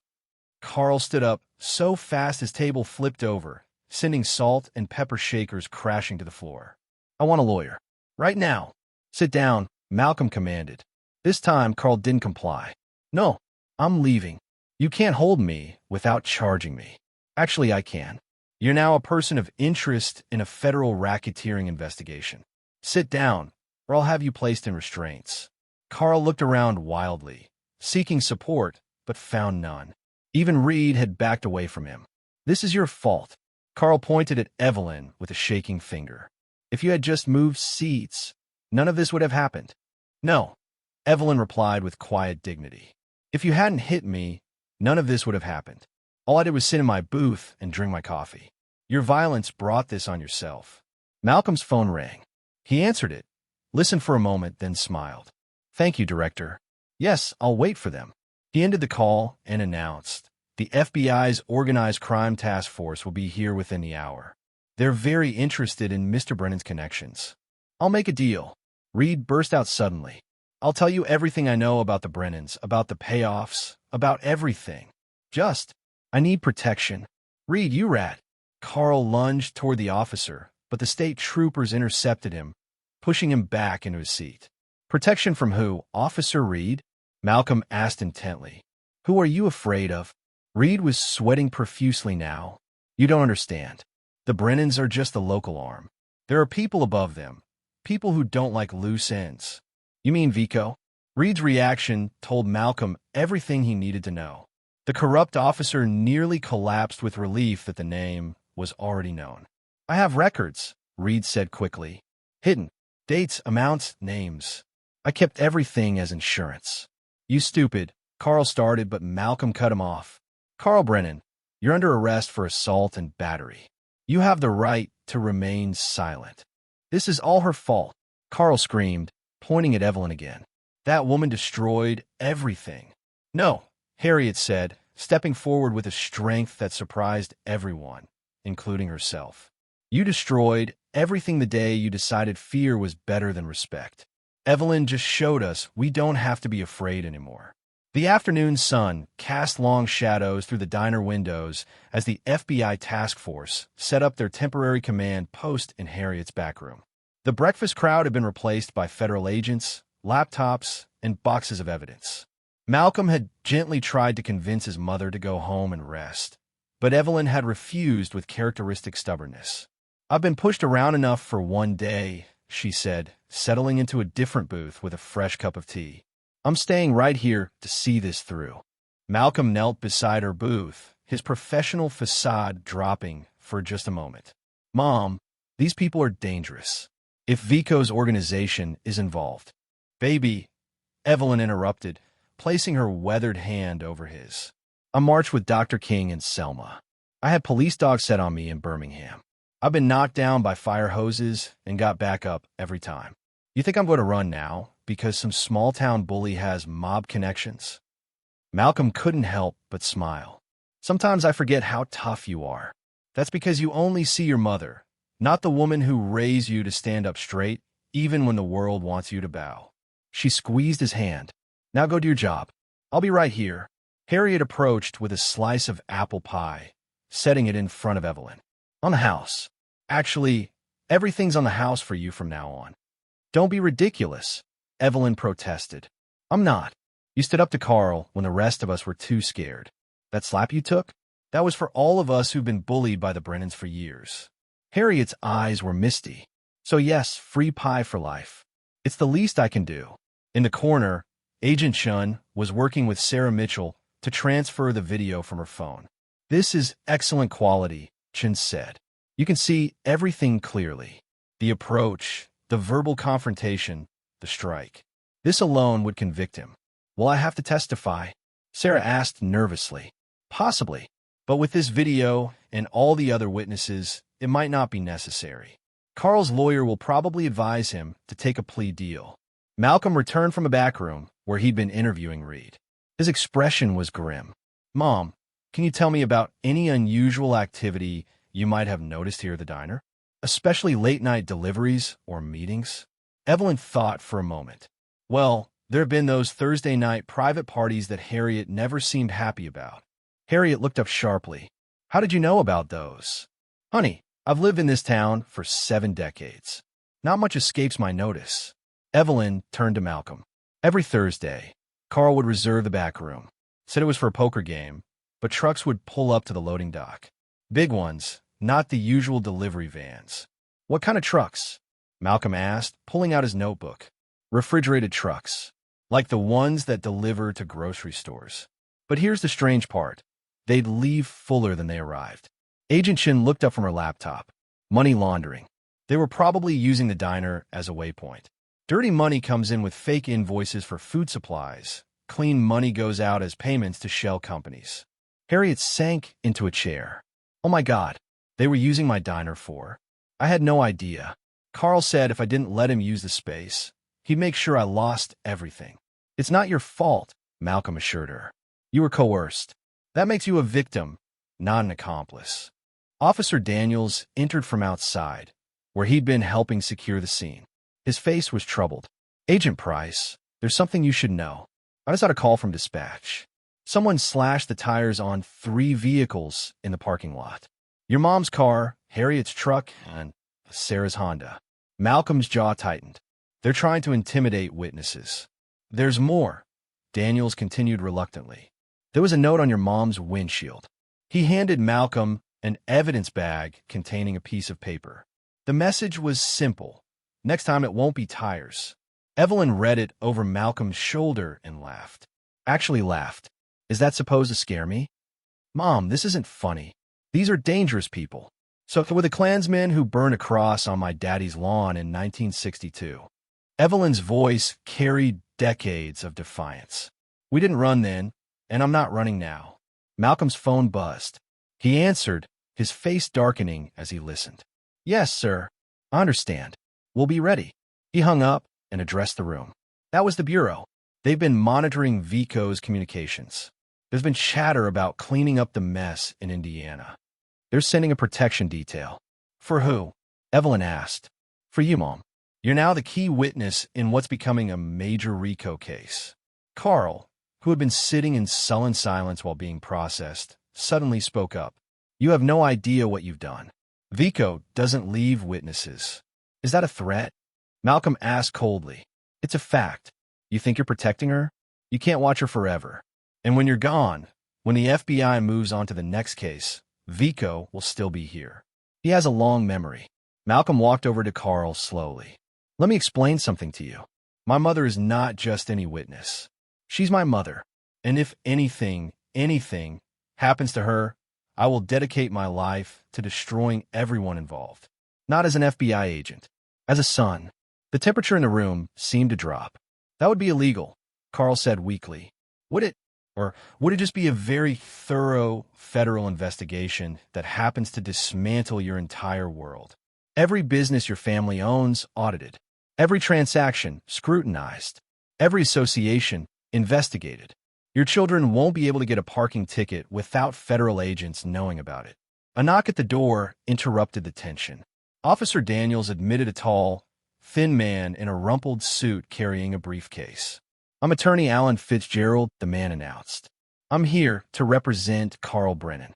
Carl stood up so fast his table flipped over, sending salt and pepper shakers crashing to the floor. I want a lawyer. Right now. Sit down, Malcolm commanded. This time, Carl didn't comply. No, I'm leaving. You can't hold me without charging me. Actually, I can. You're now a person of interest in a federal racketeering investigation. Sit down, or I'll have you placed in restraints. Carl looked around wildly, seeking support, but found none. Even Reed had backed away from him. This is your fault. Carl pointed at Evelyn with a shaking finger. If you had just moved seats, none of this would have happened. No, Evelyn replied with quiet dignity. If you hadn't hit me, none of this would have happened. All I did was sit in my booth and drink my coffee. Your violence brought this on yourself. Malcolm's phone rang. He answered it, listened for a moment, then smiled. Thank you, Director. Yes, I'll wait for them. He ended the call and announced, the FBI's Organized Crime Task Force will be here within the hour. They're very interested in Mr. Brennan's connections. I'll make a deal. Reed burst out suddenly. I'll tell you everything I know about the Brennans, about the payoffs, about everything. Just, I need protection. Reed, you rat. Carl lunged toward the officer, but the state troopers intercepted him, pushing him back into his seat. Protection from who? Officer Reed? Malcolm asked intently. Who are you afraid of? Reed was sweating profusely now. You don't understand. The Brennans are just the local arm. There are people above them, people who don't like loose ends. You mean Vico? Reed's reaction told Malcolm everything he needed to know. The corrupt officer nearly collapsed with relief that the name was already known. I have records, Reed said quickly. Hidden. Dates, amounts, names. I kept everything as insurance. You stupid, Carl started, but Malcolm cut him off. Carl Brennan, you're under arrest for assault and battery. You have the right to remain silent. This is all her fault, Carl screamed, pointing at Evelyn again. That woman destroyed everything. No, Harriet said, stepping forward with a strength that surprised everyone, including herself. You destroyed everything the day you decided fear was better than respect. Evelyn just showed us we don't have to be afraid anymore. The afternoon sun cast long shadows through the diner windows as the FBI task force set up their temporary command post in Harriet's back room. The breakfast crowd had been replaced by federal agents, laptops, and boxes of evidence. Malcolm had gently tried to convince his mother to go home and rest, but Evelyn had refused with characteristic stubbornness. I've been pushed around enough for one day, she said, settling into a different booth with a fresh cup of tea. I'm staying right here to see this through. Malcolm knelt beside her booth, his professional facade dropping for just a moment. Mom, these people are dangerous. If Vico's organization is involved. Baby, Evelyn interrupted, placing her weathered hand over his. I marched with Dr. King and Selma. I had police dogs set on me in Birmingham. I've been knocked down by fire hoses and got back up every time. You think I'm going to run now because some small-town bully has mob connections? Malcolm couldn't help but smile. Sometimes I forget how tough you are. That's because you only see your mother, not the woman who raised you to stand up straight, even when the world wants you to bow. She squeezed his hand. Now go do your job. I'll be right here. Harriet approached with a slice of apple pie, setting it in front of Evelyn. On the house. Actually, everything's on the house for you from now on. Don't be ridiculous, Evelyn protested. I'm not. You stood up to Carl when the rest of us were too scared. That slap you took? That was for all of us who've been bullied by the Brennans for years. Harriet's eyes were misty. So yes, free pie for life. It's the least I can do. In the corner, Agent Chun was working with Sarah Mitchell to transfer the video from her phone. This is excellent quality, Chun said. You can see everything clearly. The approach, the verbal confrontation, the strike. This alone would convict him. Will I have to testify? Sarah asked nervously. Possibly. But with this video and all the other witnesses, it might not be necessary. Carl's lawyer will probably advise him to take a plea deal. Malcolm returned from a back room where he'd been interviewing Reed. His expression was grim. Mom, can you tell me about any unusual activity you might have noticed here at the diner? Especially late-night deliveries or meetings? Evelyn thought for a moment. Well, there have been those Thursday night private parties that Harriet never seemed happy about. Harriet looked up sharply. How did you know about those? Honey, I've lived in this town for 7 decades. Not much escapes my notice. Evelyn turned to Malcolm. Every Thursday, Carl would reserve the back room. Said it was for a poker game, but trucks would pull up to the loading dock. Big ones, not the usual delivery vans. What kind of trucks? Malcolm asked, pulling out his notebook. Refrigerated trucks, like the ones that deliver to grocery stores. But here's the strange part. They'd leave fuller than they arrived. Agent Chin looked up from her laptop. Money laundering. They were probably using the diner as a waypoint. Dirty money comes in with fake invoices for food supplies. Clean money goes out as payments to shell companies. Harriet sank into a chair. Oh my God, they were using my diner for. I had no idea. Carl said if I didn't let him use the space, he'd make sure I lost everything. It's not your fault, Malcolm assured her. You were coerced. That makes you a victim, not an accomplice. Officer Daniels entered from outside, where he'd been helping secure the scene. His face was troubled. Agent Price, There's something you should know. I just got a call from dispatch. Someone slashed the tires on 3 vehicles in the parking lot. Your mom's car, Harriet's truck, and Sarah's Honda. Malcolm's jaw tightened. They're trying to intimidate witnesses. There's more, Daniels continued reluctantly. There was a note on your mom's windshield. He handed Malcolm an evidence bag containing a piece of paper. The message was simple. Next time it won't be tires. Evelyn read it over Malcolm's shoulder and laughed. Actually laughed. Is that supposed to scare me? Mom, this isn't funny. These are dangerous people. So were the Klansmen who burned a cross on my daddy's lawn in 1962. Evelyn's voice carried decades of defiance. We didn't run then, and I'm not running now. Malcolm's phone buzzed. He answered, his face darkening as he listened. Yes, sir. I understand. We'll be ready. He hung up and addressed the room. That was the Bureau. They've been monitoring Vico's communications. There's been chatter about cleaning up the mess in Indiana. They're sending a protection detail. For who? Evelyn asked. For you, Mom. You're now the key witness in what's becoming a major RICO case. Carl, who had been sitting in sullen silence while being processed, suddenly spoke up. You have no idea what you've done. Vico doesn't leave witnesses. Is that a threat? Malcolm asked coldly. It's a fact. You think you're protecting her? You can't watch her forever. And when you're gone, when the FBI moves on to the next case, Vico will still be here. He has a long memory. Malcolm walked over to Carl slowly. Let me explain something to you. My mother is not just any witness. She's my mother. And if anything happens to her, I will dedicate my life to destroying everyone involved. Not as an FBI agent. As a son. The temperature in the room seemed to drop. That would be illegal, Carl said weakly. Would it? Or would it just be a very thorough federal investigation that happens to dismantle your entire world? Every business your family owns, audited. Every transaction, scrutinized. Every association, investigated. Your children won't be able to get a parking ticket without federal agents knowing about it. A knock at the door interrupted the tension. Officer Daniels admitted a tall, thin man in a rumpled suit carrying a briefcase. I'm Attorney Alan Fitzgerald, the man announced. I'm here to represent Carl Brennan.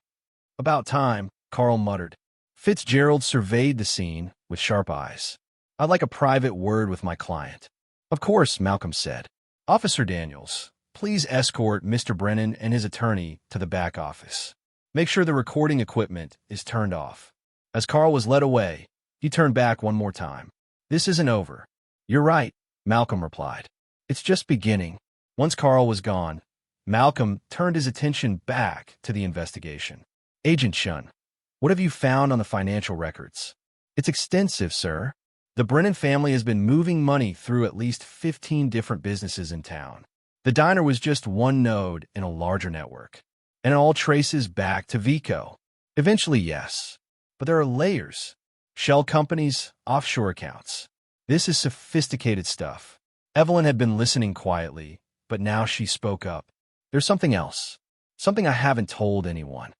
About time, Carl muttered. Fitzgerald surveyed the scene with sharp eyes. I'd like a private word with my client. Of course, Malcolm said. Officer Daniels, please escort Mr. Brennan and his attorney to the back office. Make sure the recording equipment is turned off. As Carl was led away, he turned back one more time. This isn't over. You're right, Malcolm replied. It's just beginning. Once Carl was gone, Malcolm turned his attention back to the investigation. Agent Shun, what have you found on the financial records? It's extensive, sir. The Brennan family has been moving money through at least 15 different businesses in town. The diner was just one node in a larger network, and it all traces back to Vico. Eventually, yes, but there are layers. Shell companies, offshore accounts. This is sophisticated stuff. Evelyn had been listening quietly, but now she spoke up. There's something else. Something I haven't told anyone.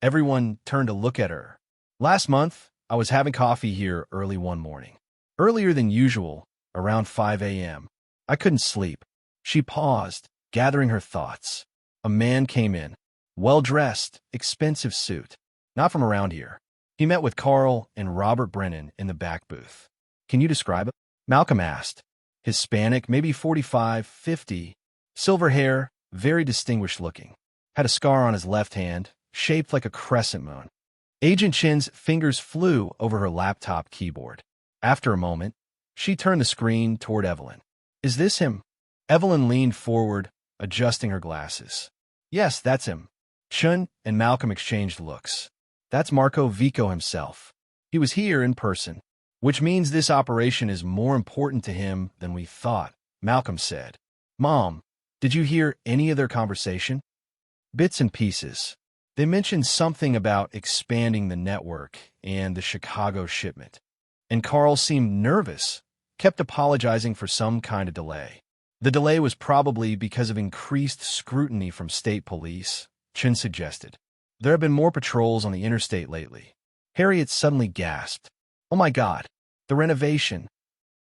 Everyone turned to look at her. Last month, I was having coffee here early one morning. Earlier than usual, around 5 a.m. I couldn't sleep. She paused, gathering her thoughts. A man came in. Well-dressed, expensive suit. Not from around here. He met with Carl and Robert Brennan in the back booth. Can you describe it? Malcolm asked. Hispanic, maybe 45, 50. Silver hair, very distinguished looking. Had a scar on his left hand, shaped like a crescent moon. Agent Chin's fingers flew over her laptop keyboard. After a moment, she turned the screen toward Evelyn. Is this him? Evelyn leaned forward, adjusting her glasses. Yes, that's him. Chun and Malcolm exchanged looks. That's Marco Vico himself. He was here in person, which means this operation is more important to him than we thought, Malcolm said. Mom, did you hear any of their conversation? Bits and pieces. They mentioned something about expanding the network and the Chicago shipment. And Carl seemed nervous, kept apologizing for some kind of delay. The delay was probably because of increased scrutiny from state police, Chin suggested. There have been more patrols on the interstate lately. Harriet suddenly gasped. Oh my God, the renovation.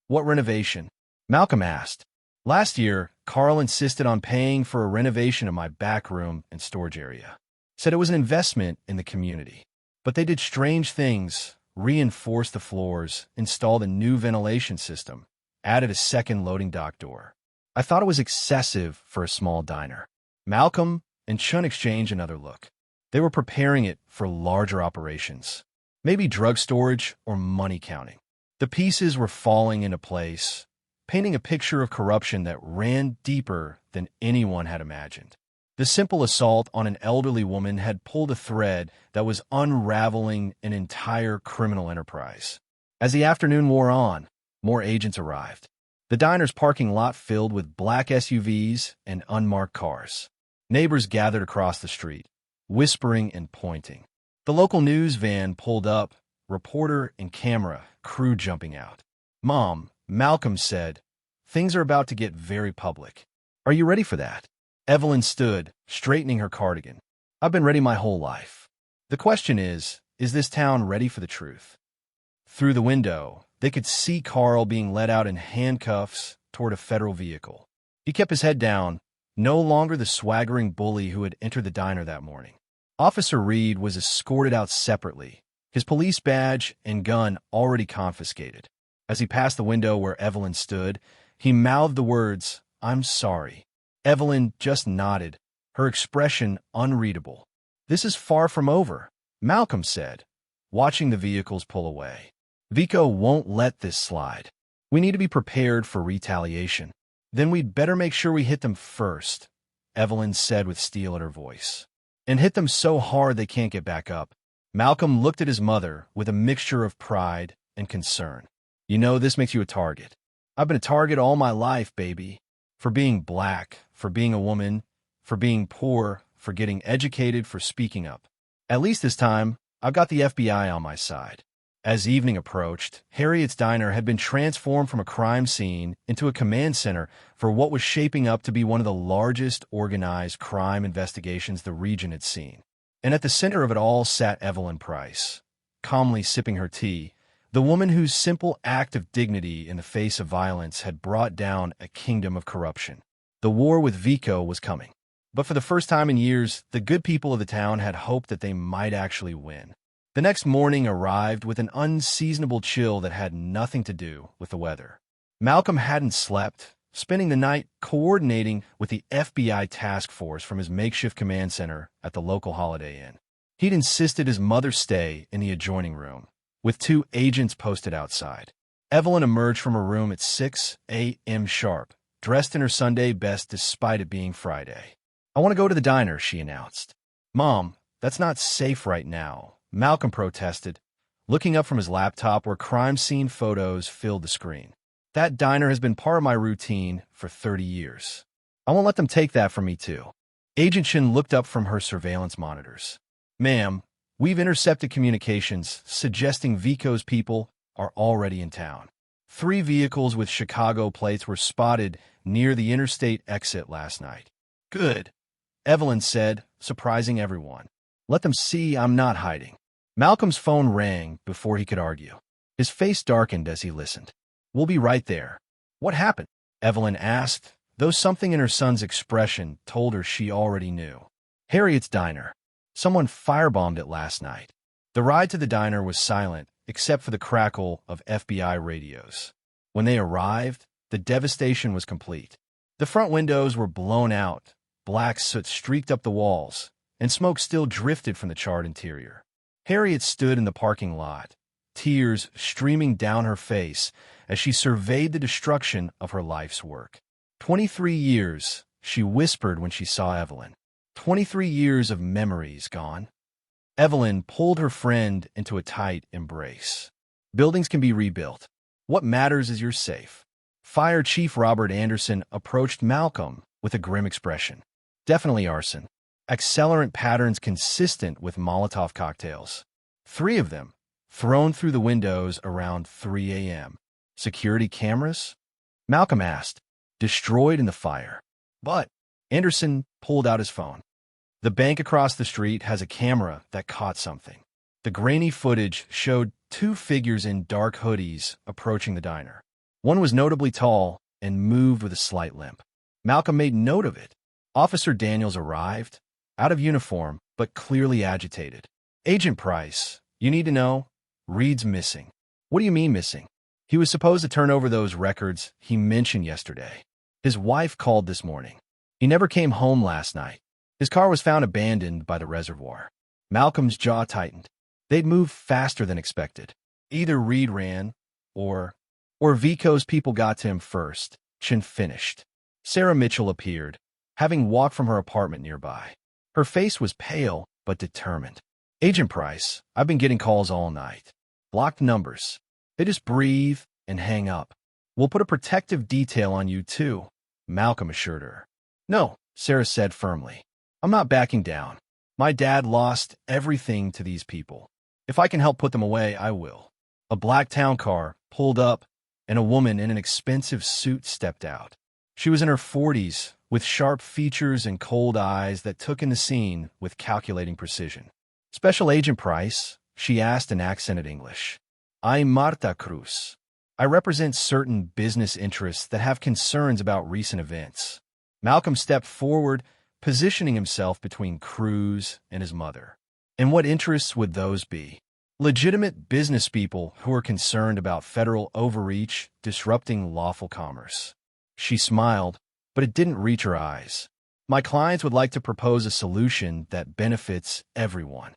What renovation? Malcolm asked. Last year, Carl insisted on paying for a renovation of my back room and storage area. Said it was an investment in the community. But they did strange things, reinforced the floors, installed a new ventilation system, added a second loading dock door. I thought it was excessive for a small diner. Malcolm and Chun exchanged another look. They were preparing it for larger operations. Maybe drug storage or money counting. The pieces were falling into place, painting a picture of corruption that ran deeper than anyone had imagined. The simple assault on an elderly woman had pulled a thread that was unraveling an entire criminal enterprise. As the afternoon wore on, more agents arrived. The diner's parking lot filled with black SUVs and unmarked cars. Neighbors gathered across the street, whispering and pointing. The local news van pulled up, reporter and camera, crew jumping out. "Mom," Malcolm said, "things are about to get very public. Are you ready for that?" Evelyn stood, straightening her cardigan. "I've been ready my whole life. The question is this town ready for the truth?" Through the window, they could see Carl being led out in handcuffs toward a federal vehicle. He kept his head down, no longer the swaggering bully who had entered the diner that morning. Officer Reed was escorted out separately, his police badge and gun already confiscated. As he passed the window where Evelyn stood, he mouthed the words, "I'm sorry." Evelyn just nodded, her expression unreadable. "This is far from over," Malcolm said, watching the vehicles pull away. "Vico won't let this slide. We need to be prepared for retaliation. Then we'd better make sure we hit them first," Evelyn said with steel in her voice. "And hit them so hard they can't get back up." Malcolm looked at his mother with a mixture of pride and concern. "You know, this makes you a target." "I've been a target all my life, baby. For being black, for being a woman, for being poor, for getting educated, for speaking up. At least this time, I've got the FBI on my side." As evening approached, Harriet's diner had been transformed from a crime scene into a command center for what was shaping up to be one of the largest organized crime investigations the region had seen. And at the center of it all sat Evelyn Price, calmly sipping her tea, the woman whose simple act of dignity in the face of violence had brought down a kingdom of corruption. The war with Vico was coming. But for the first time in years, the good people of the town had hoped that they might actually win. The next morning arrived with an unseasonable chill that had nothing to do with the weather. Malcolm hadn't slept, spending the night coordinating with the FBI task force from his makeshift command center at the local Holiday Inn. He'd insisted his mother stay in the adjoining room, with 2 agents posted outside. Evelyn emerged from her room at 6 a.m. sharp, dressed in her Sunday best despite it being Friday. "I want to go to the diner," she announced. "Mom, that's not safe right now," Malcolm protested, looking up from his laptop where crime scene photos filled the screen. "That diner has been part of my routine for 30 years. I won't let them take that from me, too." Agent Shin looked up from her surveillance monitors. "Ma'am, we've intercepted communications suggesting Vico's people are already in town. 3 vehicles with Chicago plates were spotted near the interstate exit last night." "Good," Evelyn said, surprising everyone. "Let them see I'm not hiding." Malcolm's phone rang before he could argue. His face darkened as he listened. "We'll be right there." "What happened?" Evelyn asked, though something in her son's expression told her she already knew. "Harriet's diner. Someone firebombed it last night." The ride to the diner was silent, except for the crackle of FBI radios. When they arrived, the devastation was complete. The front windows were blown out, black soot streaked up the walls, and smoke still drifted from the charred interior. Harriet stood in the parking lot, tears streaming down her face as she surveyed the destruction of her life's work. 23 years, she whispered when she saw Evelyn. 23 years of memories gone. Evelyn pulled her friend into a tight embrace. "Buildings can be rebuilt. What matters is you're safe." Fire Chief Robert Anderson approached Malcolm with a grim expression. "Definitely arson. Accelerant patterns consistent with Molotov cocktails. 3 of them, thrown through the windows around 3 a.m. Security cameras?" Malcolm asked. "Destroyed in the fire." "But," Anderson pulled out his phone. "The bank across the street has a camera that caught something." The grainy footage showed 2 figures in dark hoodies approaching the diner. One was notably tall, and moved with a slight limp. Malcolm made note of it. Officer Daniels arrived, out of uniform, but clearly agitated. "Agent Price, you need to know, Reed's missing." "What do you mean missing?" "He was supposed to turn over those records he mentioned yesterday. His wife called this morning. He never came home last night. His car was found abandoned by the reservoir." Malcolm's jaw tightened. They'd moved faster than expected. Either Reed ran, or Vico's people got to him first, Chin finished. Sarah Mitchell appeared, having walked from her apartment nearby. Her face was pale, but determined. "Agent Price, I've been getting calls all night. Blocked numbers. They just breathe and hang up. We'll put a protective detail on you, too," Malcolm assured her. "No," Sarah said firmly. "I'm not backing down. My dad lost everything to these people. If I can help put them away, I will." A black town car pulled up, and a woman in an expensive suit stepped out. She was in her 40s, with sharp features and cold eyes that took in the scene with calculating precision. "Special Agent Price?" she asked in accented English. "I'm Marta Cruz. I represent certain business interests that have concerns about recent events." Malcolm stepped forward, positioning himself between Cruz and his mother. "And what interests would those be?" "Legitimate business people who are concerned about federal overreach disrupting lawful commerce." She smiled, but it didn't reach her eyes. "My clients would like to propose a solution that benefits everyone."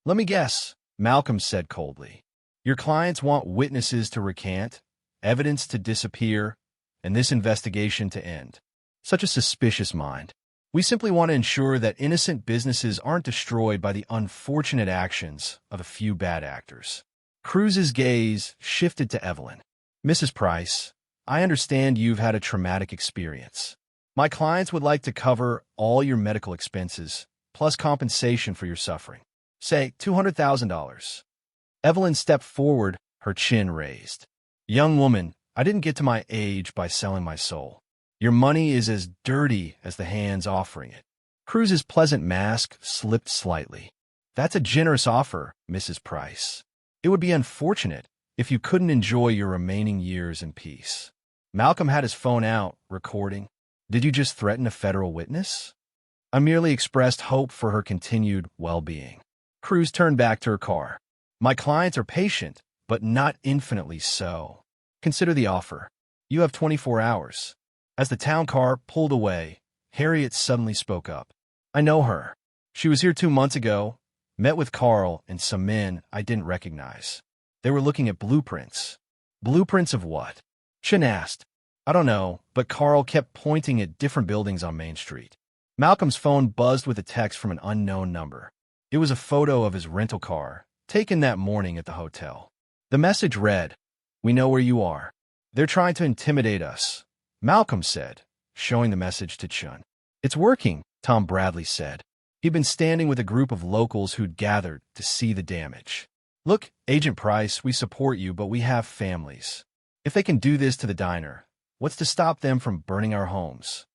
"Let me guess," Malcolm said coldly. "Your clients want witnesses to recant, evidence to disappear, and this investigation to end." Such a suspicious mind. "We simply want to ensure that innocent businesses aren't destroyed by the unfortunate actions of a few bad actors." Cruz's gaze shifted to Evelyn. "Mrs. Price, I understand you've had a traumatic experience. My clients would like to cover all your medical expenses, plus compensation for your suffering. Say $200,000. Evelyn stepped forward, her chin raised. "Young woman, I didn't get to my age by selling my soul. Your money is as dirty as the hands offering it." Cruz's pleasant mask slipped slightly. "That's a generous offer, Mrs. Price. It would be unfortunate if you couldn't enjoy your remaining years in peace." Malcolm had his phone out, recording. "Did you just threaten a federal witness?" "I merely expressed hope for her continued well-being." Cruz turned back to her car. "My clients are patient, but not infinitely so. Consider the offer. You have 24 hours. As the town car pulled away, Harriet suddenly spoke up. "I know her. She was here 2 months ago, met with Carl and some men I didn't recognize. They were looking at blueprints." "Blueprints of what?" Chin asked. "I don't know, but Carl kept pointing at different buildings on Main Street." Malcolm's phone buzzed with a text from an unknown number. It was a photo of his rental car, taken that morning at the hotel. The message read, "We know where you are. They're trying to intimidate us," Malcolm said, showing the message to Chun. "It's working," Tom Bradley said. He'd been standing with a group of locals who'd gathered to see the damage. "Look, Agent Price, we support you, but we have families. If they can do this to the diner, what's to stop them from burning our homes?"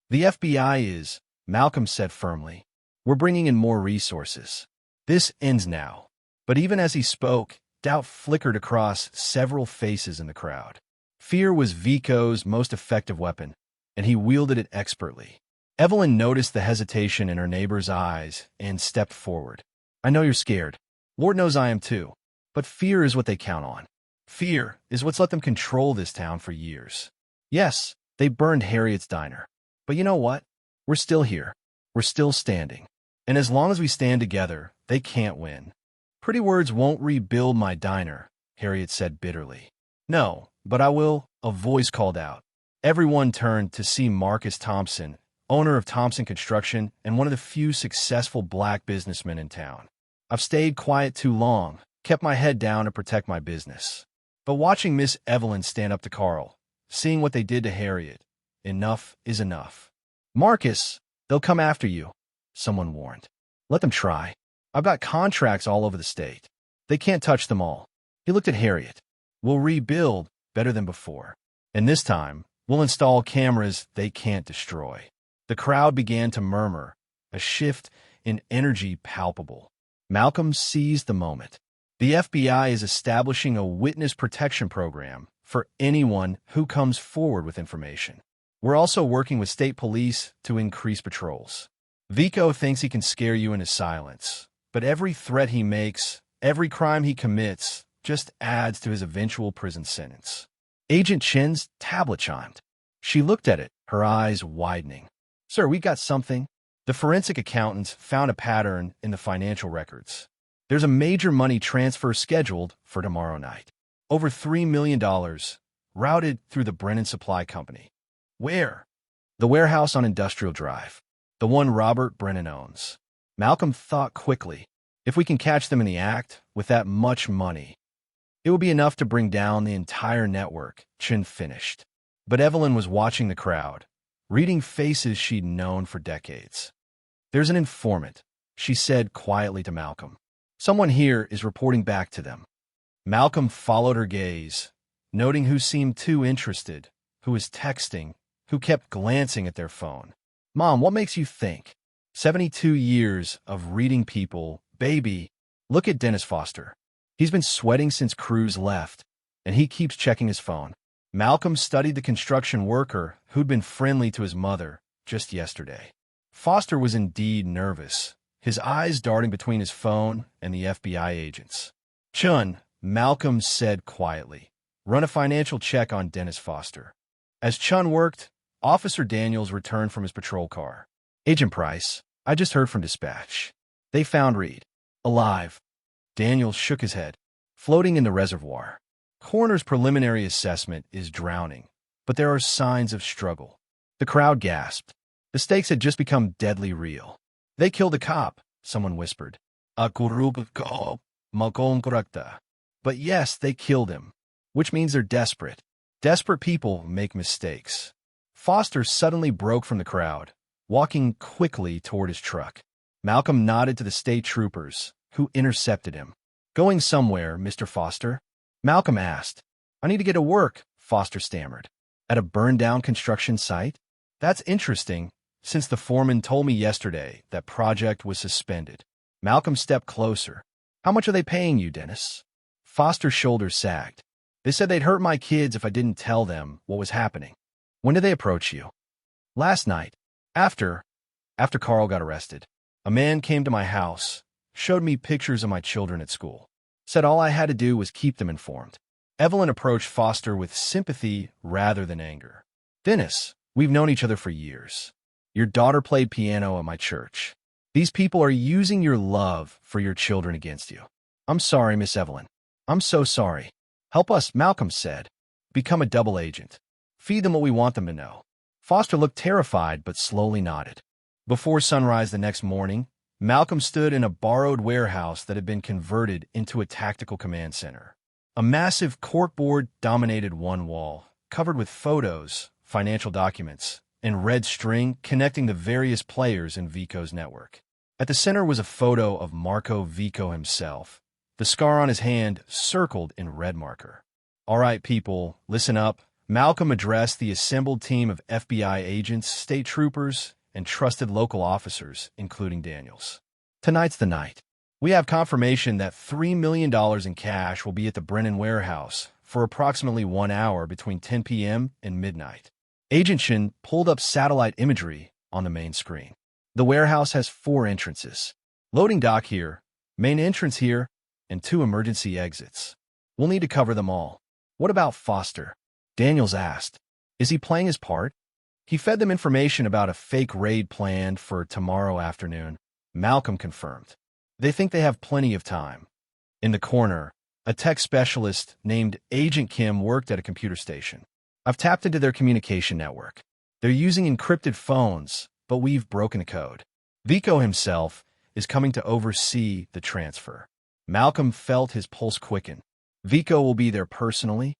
"The FBI is," Malcolm said firmly. "We're bringing in more resources. This ends now." But even as he spoke, doubt flickered across several faces in the crowd. Fear was Vico's most effective weapon, and he wielded it expertly. Evelyn noticed the hesitation in her neighbor's eyes and stepped forward. "I know you're scared. Lord knows I am too. But fear is what they count on. Fear is what's let them control this town for years. Yes, they burned Harriet's diner. But you know what? We're still here. We're still standing. And as long as we stand together, they can't win." "Pretty words won't rebuild my diner," Harriet said bitterly. "No, but I will," a voice called out. Everyone turned to see Marcus Thompson, owner of Thompson Construction and one of the few successful black businessmen in town. "I've stayed quiet too long, kept my head down to protect my business. But watching Miss Evelyn stand up to Carl, seeing what they did to Harriet, enough is enough." "Marcus, they'll come after you," someone warned. "Let them try. I've got contracts all over the state. They can't touch them all." He looked at Harriet. "We'll rebuild better than before. And this time, we'll install cameras they can't destroy." The crowd began to murmur, a shift in energy palpable. Malcolm seized the moment. "The FBI is establishing a witness protection program for anyone who comes forward with information. We're also working with state police to increase patrols. Vico thinks he can scare you into silence, but every threat he makes, every crime he commits, just adds to his eventual prison sentence. Agent Chen's tablet chimed. She looked at it, her eyes widening. Sir, we got something. The forensic accountants found a pattern in the financial records. There's a major money transfer scheduled for tomorrow night. Over $3 million, routed through the Brennan Supply Company. Where? The warehouse on Industrial Drive. The one Robert Brennan owns. Malcolm thought quickly. If we can catch them in the act, with that much money, it would be enough to bring down the entire network, Chen finished. But Evelyn was watching the crowd, reading faces she'd known for decades. There's an informant, she said quietly to Malcolm. Someone here is reporting back to them. Malcolm followed her gaze, noting who seemed too interested, who was texting, who kept glancing at their phone. Mom, what makes you think? 72 years of reading people, baby. Look at Dennis Foster. He's been sweating since Cruz left, and he keeps checking his phone. Malcolm studied the construction worker who'd been friendly to his mother just yesterday. Foster was indeed nervous, his eyes darting between his phone and the FBI agents. Chun, Malcolm said quietly, run a financial check on Dennis Foster. As Chun worked, Officer Daniels returned from his patrol car. Agent Price, I just heard from dispatch. They found Reed. Alive. Daniels shook his head. Floating in the reservoir. Coroner's preliminary assessment is drowning, but there are signs of struggle. The crowd gasped. The stakes had just become deadly real. They killed a cop, someone whispered. But yes, they killed him, which means they're desperate. Desperate people make mistakes. Foster suddenly broke from the crowd, walking quickly toward his truck. Malcolm nodded to the state troopers, who intercepted him. Going somewhere, Mr. Foster? Malcolm asked. I need to get to work, Foster stammered. At a burned-down construction site? That's interesting, since the foreman told me yesterday that project was suspended. Malcolm stepped closer. How much are they paying you, Dennis? Foster's shoulders sagged. They said they'd hurt my kids if I didn't tell them what was happening. When did they approach you? Last night. After Carl got arrested. A man came to my house, showed me pictures of my children at school. Said all I had to do was keep them informed. Evelyn approached Foster with sympathy rather than anger. Dennis, we've known each other for years. Your daughter played piano at my church. These people are using your love for your children against you. I'm sorry, Miss Evelyn. I'm so sorry. Help us, Malcolm said. Become a double agent. Feed them what we want them to know. Foster looked terrified but slowly nodded. Before sunrise the next morning, Malcolm stood in a borrowed warehouse that had been converted into a tactical command center. A massive corkboard dominated one wall, covered with photos, financial documents, and red string connecting the various players in Vico's network. At the center was a photo of Marco Vico himself, the scar on his hand circled in red marker. All right, people, listen up. Malcolm addressed the assembled team of FBI agents, state troopers, and trusted local officers, including Daniels. Tonight's the night. We have confirmation that $3 million in cash will be at the Brennan warehouse for approximately 1 hour between 10 p.m. and midnight. Agent Shin pulled up satellite imagery on the main screen. The warehouse has 4 entrances. Loading dock here, main entrance here, and 2 emergency exits. We'll need to cover them all. What about Foster? Daniels asked. Is he playing his part? He fed them information about a fake raid planned for tomorrow afternoon. Malcolm confirmed. They think they have plenty of time. In the corner, a tech specialist named Agent Kim worked at a computer station. I've tapped into their communication network. They're using encrypted phones, but we've broken the code. Vico himself is coming to oversee the transfer. Malcolm felt his pulse quicken. Vico will be there personally?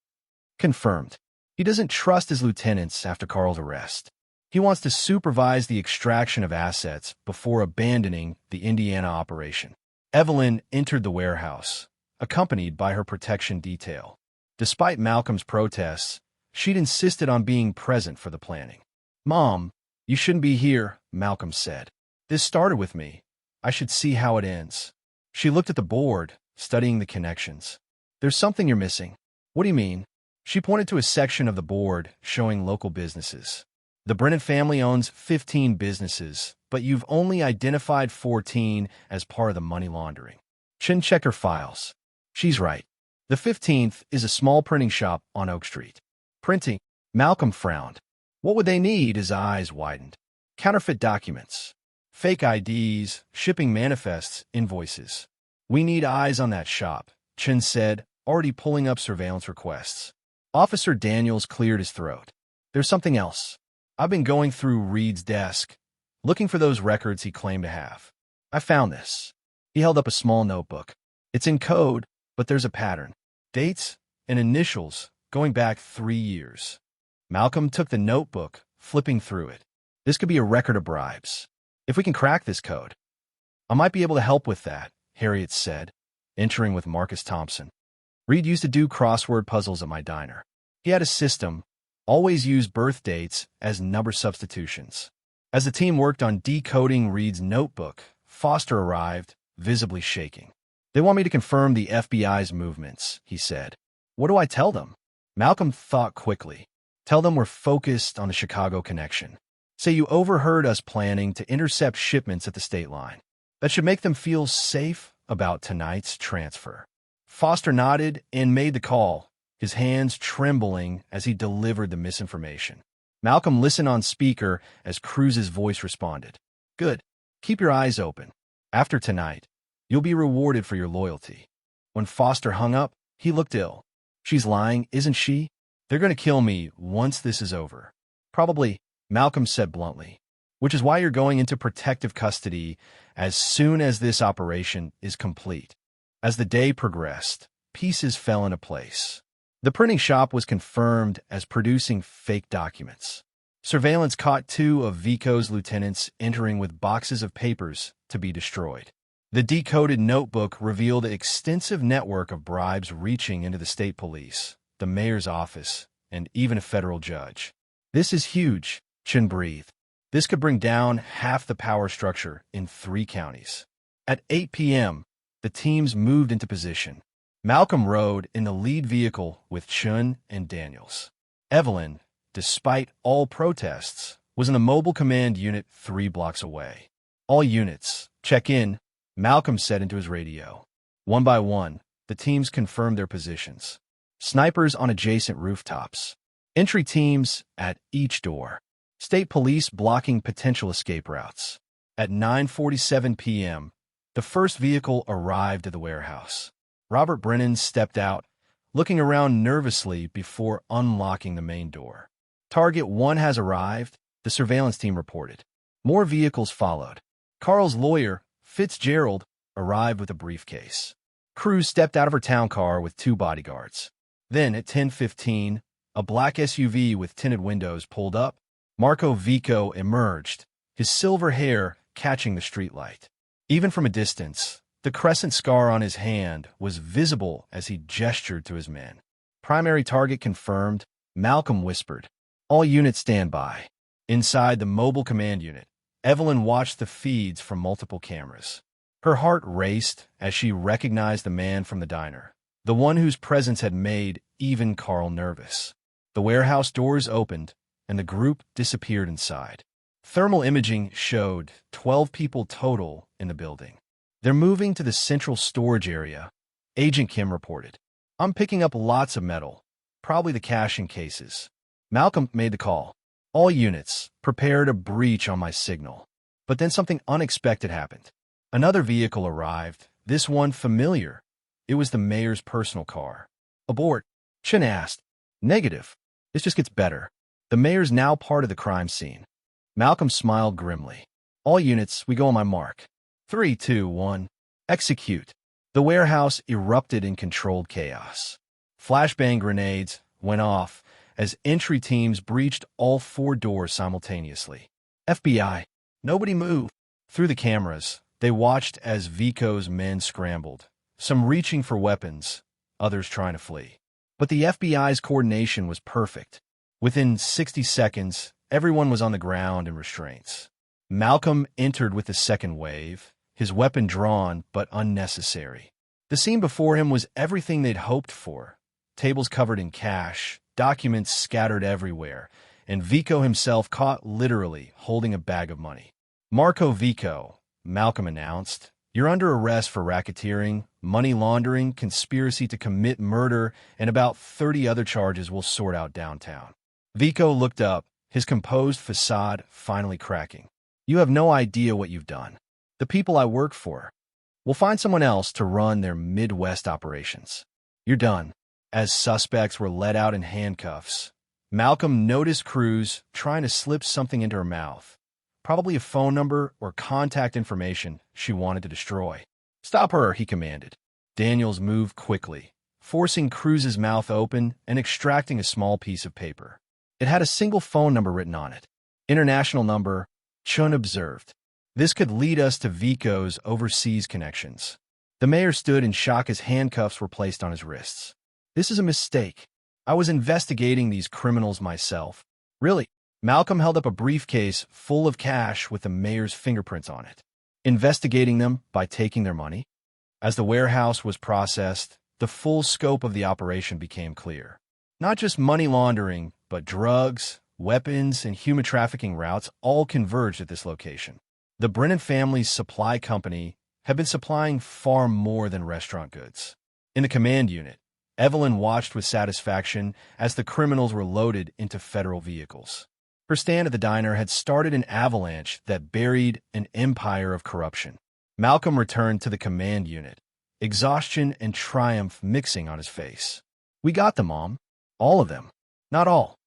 Confirmed. He doesn't trust his lieutenants after Carl's arrest. He wants to supervise the extraction of assets before abandoning the Indiana operation. Evelyn entered the warehouse, accompanied by her protection detail. Despite Malcolm's protests, she'd insisted on being present for the planning. Mom, you shouldn't be here, Malcolm said. This started with me. I should see how it ends. She looked at the board, studying the connections. There's something you're missing. What do you mean? She pointed to a section of the board showing local businesses. The Brennan family owns 15 businesses, but you've only identified 14 as part of the money laundering. Chen checked her files. She's right. The 15th is a small printing shop on Oak Street. Printing? Malcolm frowned. What would they need? His eyes widened. Counterfeit documents. Fake IDs, shipping manifests, invoices. We need eyes on that shop, Chen said, already pulling up surveillance requests. Officer Daniels cleared his throat. There's something else. I've been going through Reed's desk, looking for those records he claimed to have. I found this. He held up a small notebook. It's in code, but there's a pattern. Dates and initials going back 3 years. Malcolm took the notebook, flipping through it. This could be a record of bribes. If we can crack this code. I might be able to help with that, Harriet said, entering with Marcus Thompson. Reed used to do crossword puzzles at my diner. He had a system, always used birth dates as number substitutions. As the team worked on decoding Reed's notebook, Foster arrived, visibly shaking. They want me to confirm the FBI's movements, he said. What do I tell them? Malcolm thought quickly. Tell them we're focused on the Chicago connection. Say you overheard us planning to intercept shipments at the state line. That should make them feel safe about tonight's transfer. Foster nodded and made the call, his hands trembling as he delivered the misinformation. Malcolm listened on speaker as Cruz's voice responded. Good. Keep your eyes open. After tonight, you'll be rewarded for your loyalty. When Foster hung up, he looked ill. She's lying, isn't she? They're going to kill me once this is over. Probably, Malcolm said bluntly, which is why you're going into protective custody as soon as this operation is complete. As the day progressed, pieces fell into place. The printing shop was confirmed as producing fake documents. Surveillance caught 2 of Vico's lieutenants entering with boxes of papers to be destroyed. The decoded notebook revealed an extensive network of bribes reaching into the state police, the mayor's office, and even a federal judge. This is huge, Chen breathed. This could bring down half the power structure in 3 counties. At 8 p.m., the teams moved into position. Malcolm rode in the lead vehicle with Chun and Daniels. Evelyn, despite all protests, was in a mobile command unit 3 blocks away. All units, check in, Malcolm said into his radio. One by one, the teams confirmed their positions. Snipers on adjacent rooftops. Entry teams at each door. State police blocking potential escape routes. At 9:47 p.m., the first vehicle arrived at the warehouse. Robert Brennan stepped out, looking around nervously before unlocking the main door. Target 1 has arrived, the surveillance team reported. More vehicles followed. Carl's lawyer, Fitzgerald, arrived with a briefcase. Cruz stepped out of her town car with 2 bodyguards. Then, at 10:15, a black SUV with tinted windows pulled up. Marco Vico emerged, his silver hair catching the streetlight. Even from a distance, the crescent scar on his hand was visible as he gestured to his men. Primary target confirmed, Malcolm whispered. All units stand by. Inside the mobile command unit, Evelyn watched the feeds from multiple cameras. Her heart raced as she recognized the man from the diner, the one whose presence had made even Carl nervous. The warehouse doors opened, and the group disappeared inside. Thermal imaging showed 12 people total in the building. They're moving to the central storage area, Agent Kim reported. I'm picking up lots of metal, probably the cashing cases. Malcolm made the call. All units, prepare to breach on my signal. But then something unexpected happened. Another vehicle arrived, this one familiar. It was the mayor's personal car. Abort, Chen asked. Negative. This just gets better. The mayor's now part of the crime scene. Malcolm smiled grimly. All units, we go on my mark. 3, 2, 1. Execute. The warehouse erupted in controlled chaos. Flashbang grenades went off as entry teams breached all 4 doors simultaneously. FBI. Nobody moved. Through the cameras, they watched as Vico's men scrambled, some reaching for weapons, others trying to flee. But the FBI's coordination was perfect. Within 60 seconds, everyone was on the ground in restraints. Malcolm entered with the second wave, his weapon drawn but unnecessary. The scene before him was everything they'd hoped for. tables covered in cash, documents scattered everywhere, and Vico himself caught literally holding a bag of money. "Marco Vico," Malcolm announced, "you're under arrest for racketeering, money laundering, conspiracy to commit murder, and about 30 other charges we'll sort out downtown." Vico looked up, his composed facade finally cracking. "You have no idea what you've done. The people I work for. We'll find someone else to run their Midwest operations. You're done." As suspects were let out in handcuffs, Malcolm noticed Cruz trying to slip something into her mouth, probably a phone number or contact information she wanted to destroy. "Stop her," he commanded. Daniels moved quickly, forcing Cruz's mouth open and extracting a small piece of paper. It had a single phone number written on it. "International number," Chun observed. "This could lead us to Vico's overseas connections." The mayor stood in shock as handcuffs were placed on his wrists. "This is a mistake. I was investigating these criminals myself." "Really?" Malcolm held up a briefcase full of cash with the mayor's fingerprints on it. "Investigating them by taking their money?" As the warehouse was processed, the full scope of the operation became clear. Not just money laundering, but drugs, weapons, and human trafficking routes all converged at this location. The Brennan family's supply company had been supplying far more than restaurant goods. In the command unit, Evelyn watched with satisfaction as the criminals were loaded into federal vehicles. Her stand at the diner had started an avalanche that buried an empire of corruption. Malcolm returned to the command unit, exhaustion and triumph mixing on his face. "We got them, Mom. All of them." "Not all,"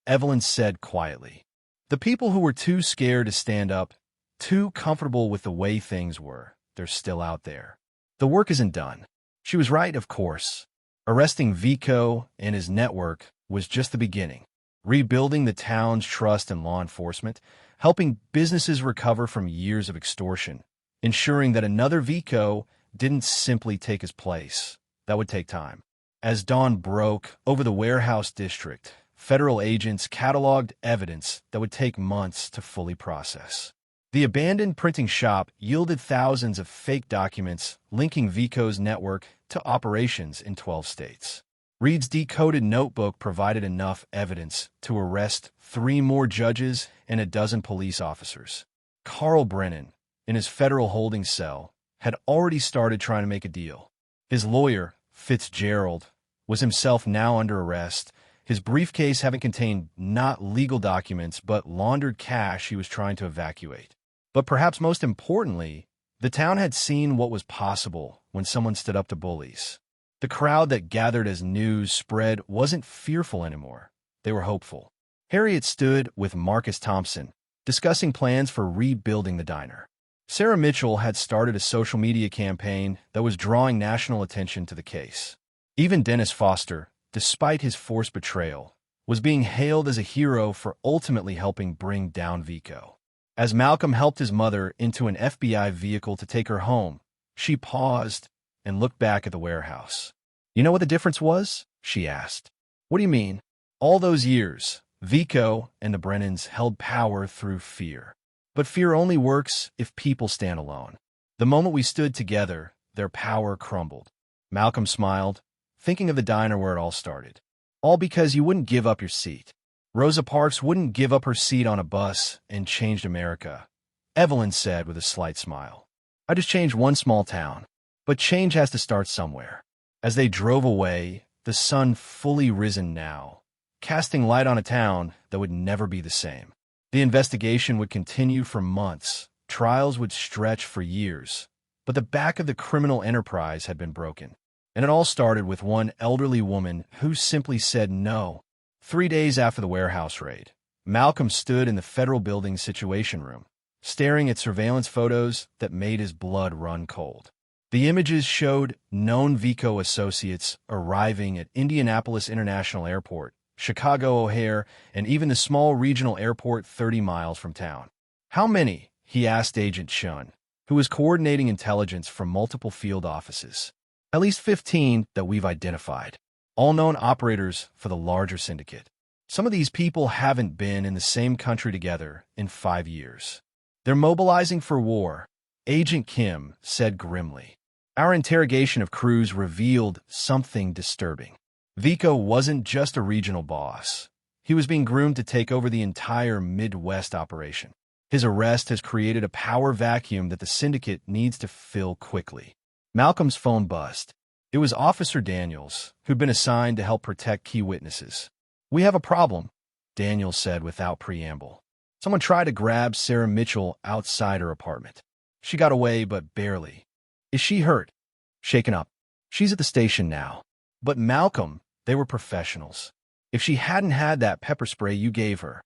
Evelyn said quietly. "The people who were too scared to stand up, too comfortable with the way things were, they're still out there. The work isn't done." She was right, of course. Arresting Vico and his network was just the beginning. Rebuilding the town's trust in law enforcement, helping businesses recover from years of extortion, ensuring that another Vico didn't simply take his place. That would take time. As dawn broke over the warehouse district, federal agents cataloged evidence that would take months to fully process. The abandoned printing shop yielded thousands of fake documents linking Vico's network to operations in 12 states. Reed's decoded notebook provided enough evidence to arrest 3 more judges and a dozen police officers. Carl Brennan, in his federal holding cell, had already started trying to make a deal. His lawyer, Fitzgerald, was himself now under arrest, his briefcase having contained not legal documents but laundered cash he was trying to evacuate. But perhaps most importantly, the town had seen what was possible when someone stood up to bullies. The crowd that gathered as news spread wasn't fearful anymore. They were hopeful. Harriet stood with Marcus Thompson, discussing plans for rebuilding the diner. Sarah Mitchell had started a social media campaign that was drawing national attention to the case. Even Dennis Foster, despite his forced betrayal, was being hailed as a hero for ultimately helping bring down Vico. As Malcolm helped his mother into an FBI vehicle to take her home, she paused and looked back at the warehouse. "You know what the difference was?" she asked. "What do you mean?" "All those years, Vico and the Brennans held power through fear. But fear only works if people stand alone. The moment we stood together, their power crumbled." Malcolm smiled, thinking of the diner where it all started. "All because you wouldn't give up your seat. Rosa Parks wouldn't give up her seat on a bus and changed America," Evelyn said with a slight smile. "I just changed one small town. But change has to start somewhere." As they drove away, the sun fully risen now, casting light on a town that would never be the same. The investigation would continue for months, trials would stretch for years, but the back of the criminal enterprise had been broken. And it all started with one elderly woman who simply said no. 3 days after the warehouse raid, Malcolm stood in the federal building's Situation Room, staring at surveillance photos that made his blood run cold. The images showed known Vico associates arriving at Indianapolis International Airport, Chicago O'Hare, and even the small regional airport 30 miles from town. "How many?" he asked Agent Chun, who was coordinating intelligence from multiple field offices. "At least 15 that we've identified. All known operators for the larger syndicate. Some of these people haven't been in the same country together in 5 years. They're mobilizing for war," Agent Kim said grimly. "Our interrogation of Cruz revealed something disturbing. Vico wasn't just a regional boss. He was being groomed to take over the entire Midwest operation. His arrest has created a power vacuum that the syndicate needs to fill quickly. Malcolm's phone buzzed. It was Officer Daniels, who'd been assigned to help protect key witnesses. "We have a problem," Daniels said without preamble. "Someone tried to grab Sarah Mitchell outside her apartment. She got away, but barely. Is she hurt?" "Shaken up. She's at the station now." "But Malcolm, they were professionals. If she hadn't had that pepper spray you gave her..."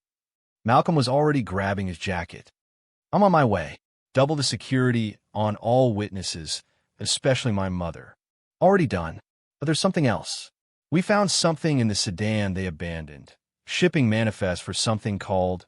Malcolm was already grabbing his jacket. "I'm on my way. Double the security on all witnesses, especially my mother." "Already done. But there's something else. We found something in the sedan they abandoned. Shipping manifest for something called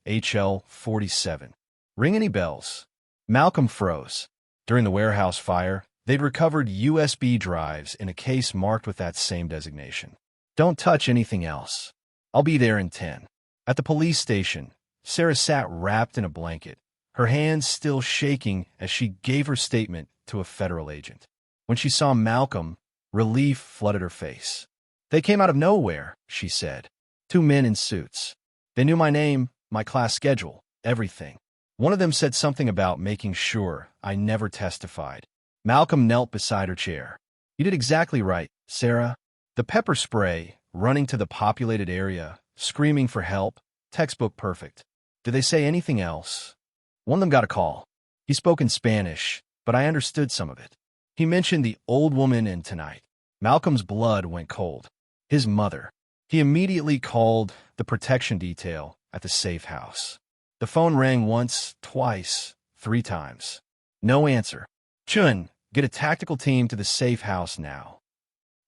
HL-47. Ring any bells?" Malcolm froze. During the warehouse fire, they'd recovered USB drives in a case marked with that same designation. "Don't touch anything else. I'll be there in 10. At the police station, Sarah sat wrapped in a blanket, her hands still shaking as she gave her statement to a federal agent. When she saw Malcolm, relief flooded her face. "They came out of nowhere," she said. "Two men in suits. They knew my name, my class schedule, everything. One of them said something about making sure I never testified." Malcolm knelt beside her chair. "You did exactly right, Sarah. The pepper spray, running to the populated area, screaming for help, textbook perfect. Did they say anything else?" "One of them got a call. He spoke in Spanish, but I understood some of it. He mentioned the old woman in tonight." Malcolm's blood went cold. His mother. He immediately called the protection detail at the safe house. The phone rang once, twice, 3 times. No answer. "Chun, get a tactical team to the safe house now."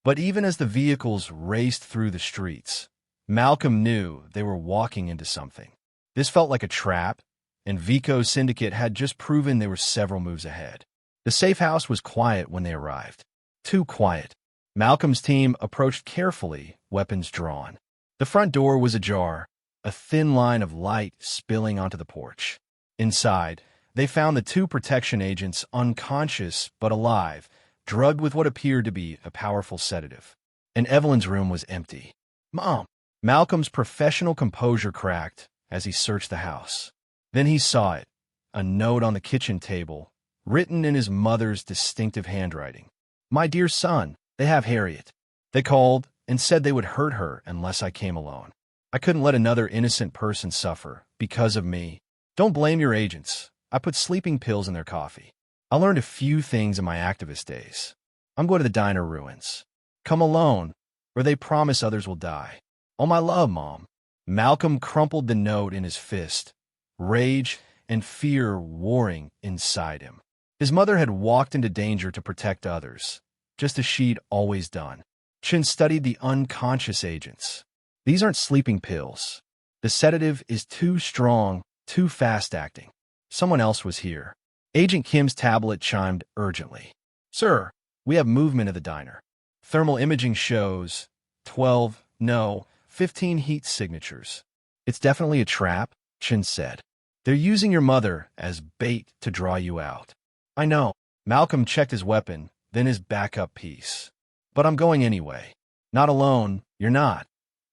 But even as the vehicles raced through the streets, Malcolm knew they were walking into something. This felt like a trap, and Vico's syndicate had just proven they were several moves ahead. The safe house was quiet when they arrived. Too quiet. Malcolm's team approached carefully, weapons drawn. The front door was ajar, a thin line of light spilling onto the porch. Inside, they found the 2 protection agents unconscious but alive, drugged with what appeared to be a powerful sedative. And Evelyn's room was empty. "Mom!" Malcolm's professional composure cracked as he searched the house. Then he saw it, a note on the kitchen table, written in his mother's distinctive handwriting. "My dear son, they have Harriet. They called and said they would hurt her unless I came alone. I couldn't let another innocent person suffer because of me. Don't blame your agents. I put sleeping pills in their coffee. I learned a few things in my activist days. I'm going to the diner ruins. Come alone, or they promise others will die. All my love, Mom." Malcolm crumpled the note in his fist, rage and fear warring inside him. His mother had walked into danger to protect others, just as she'd always done. Chin studied the unconscious agents. "These aren't sleeping pills. The sedative is too strong, too fast-acting. Someone else was here." Agent Kim's tablet chimed urgently. "Sir, we have movement at the diner. Thermal imaging shows 12, no, 15 heat signatures." "It's definitely a trap," Chin said. "They're using your mother as bait to draw you out." "I know." Malcolm checked his weapon, then his backup piece. "But I'm going anyway." "Not alone, you're not,"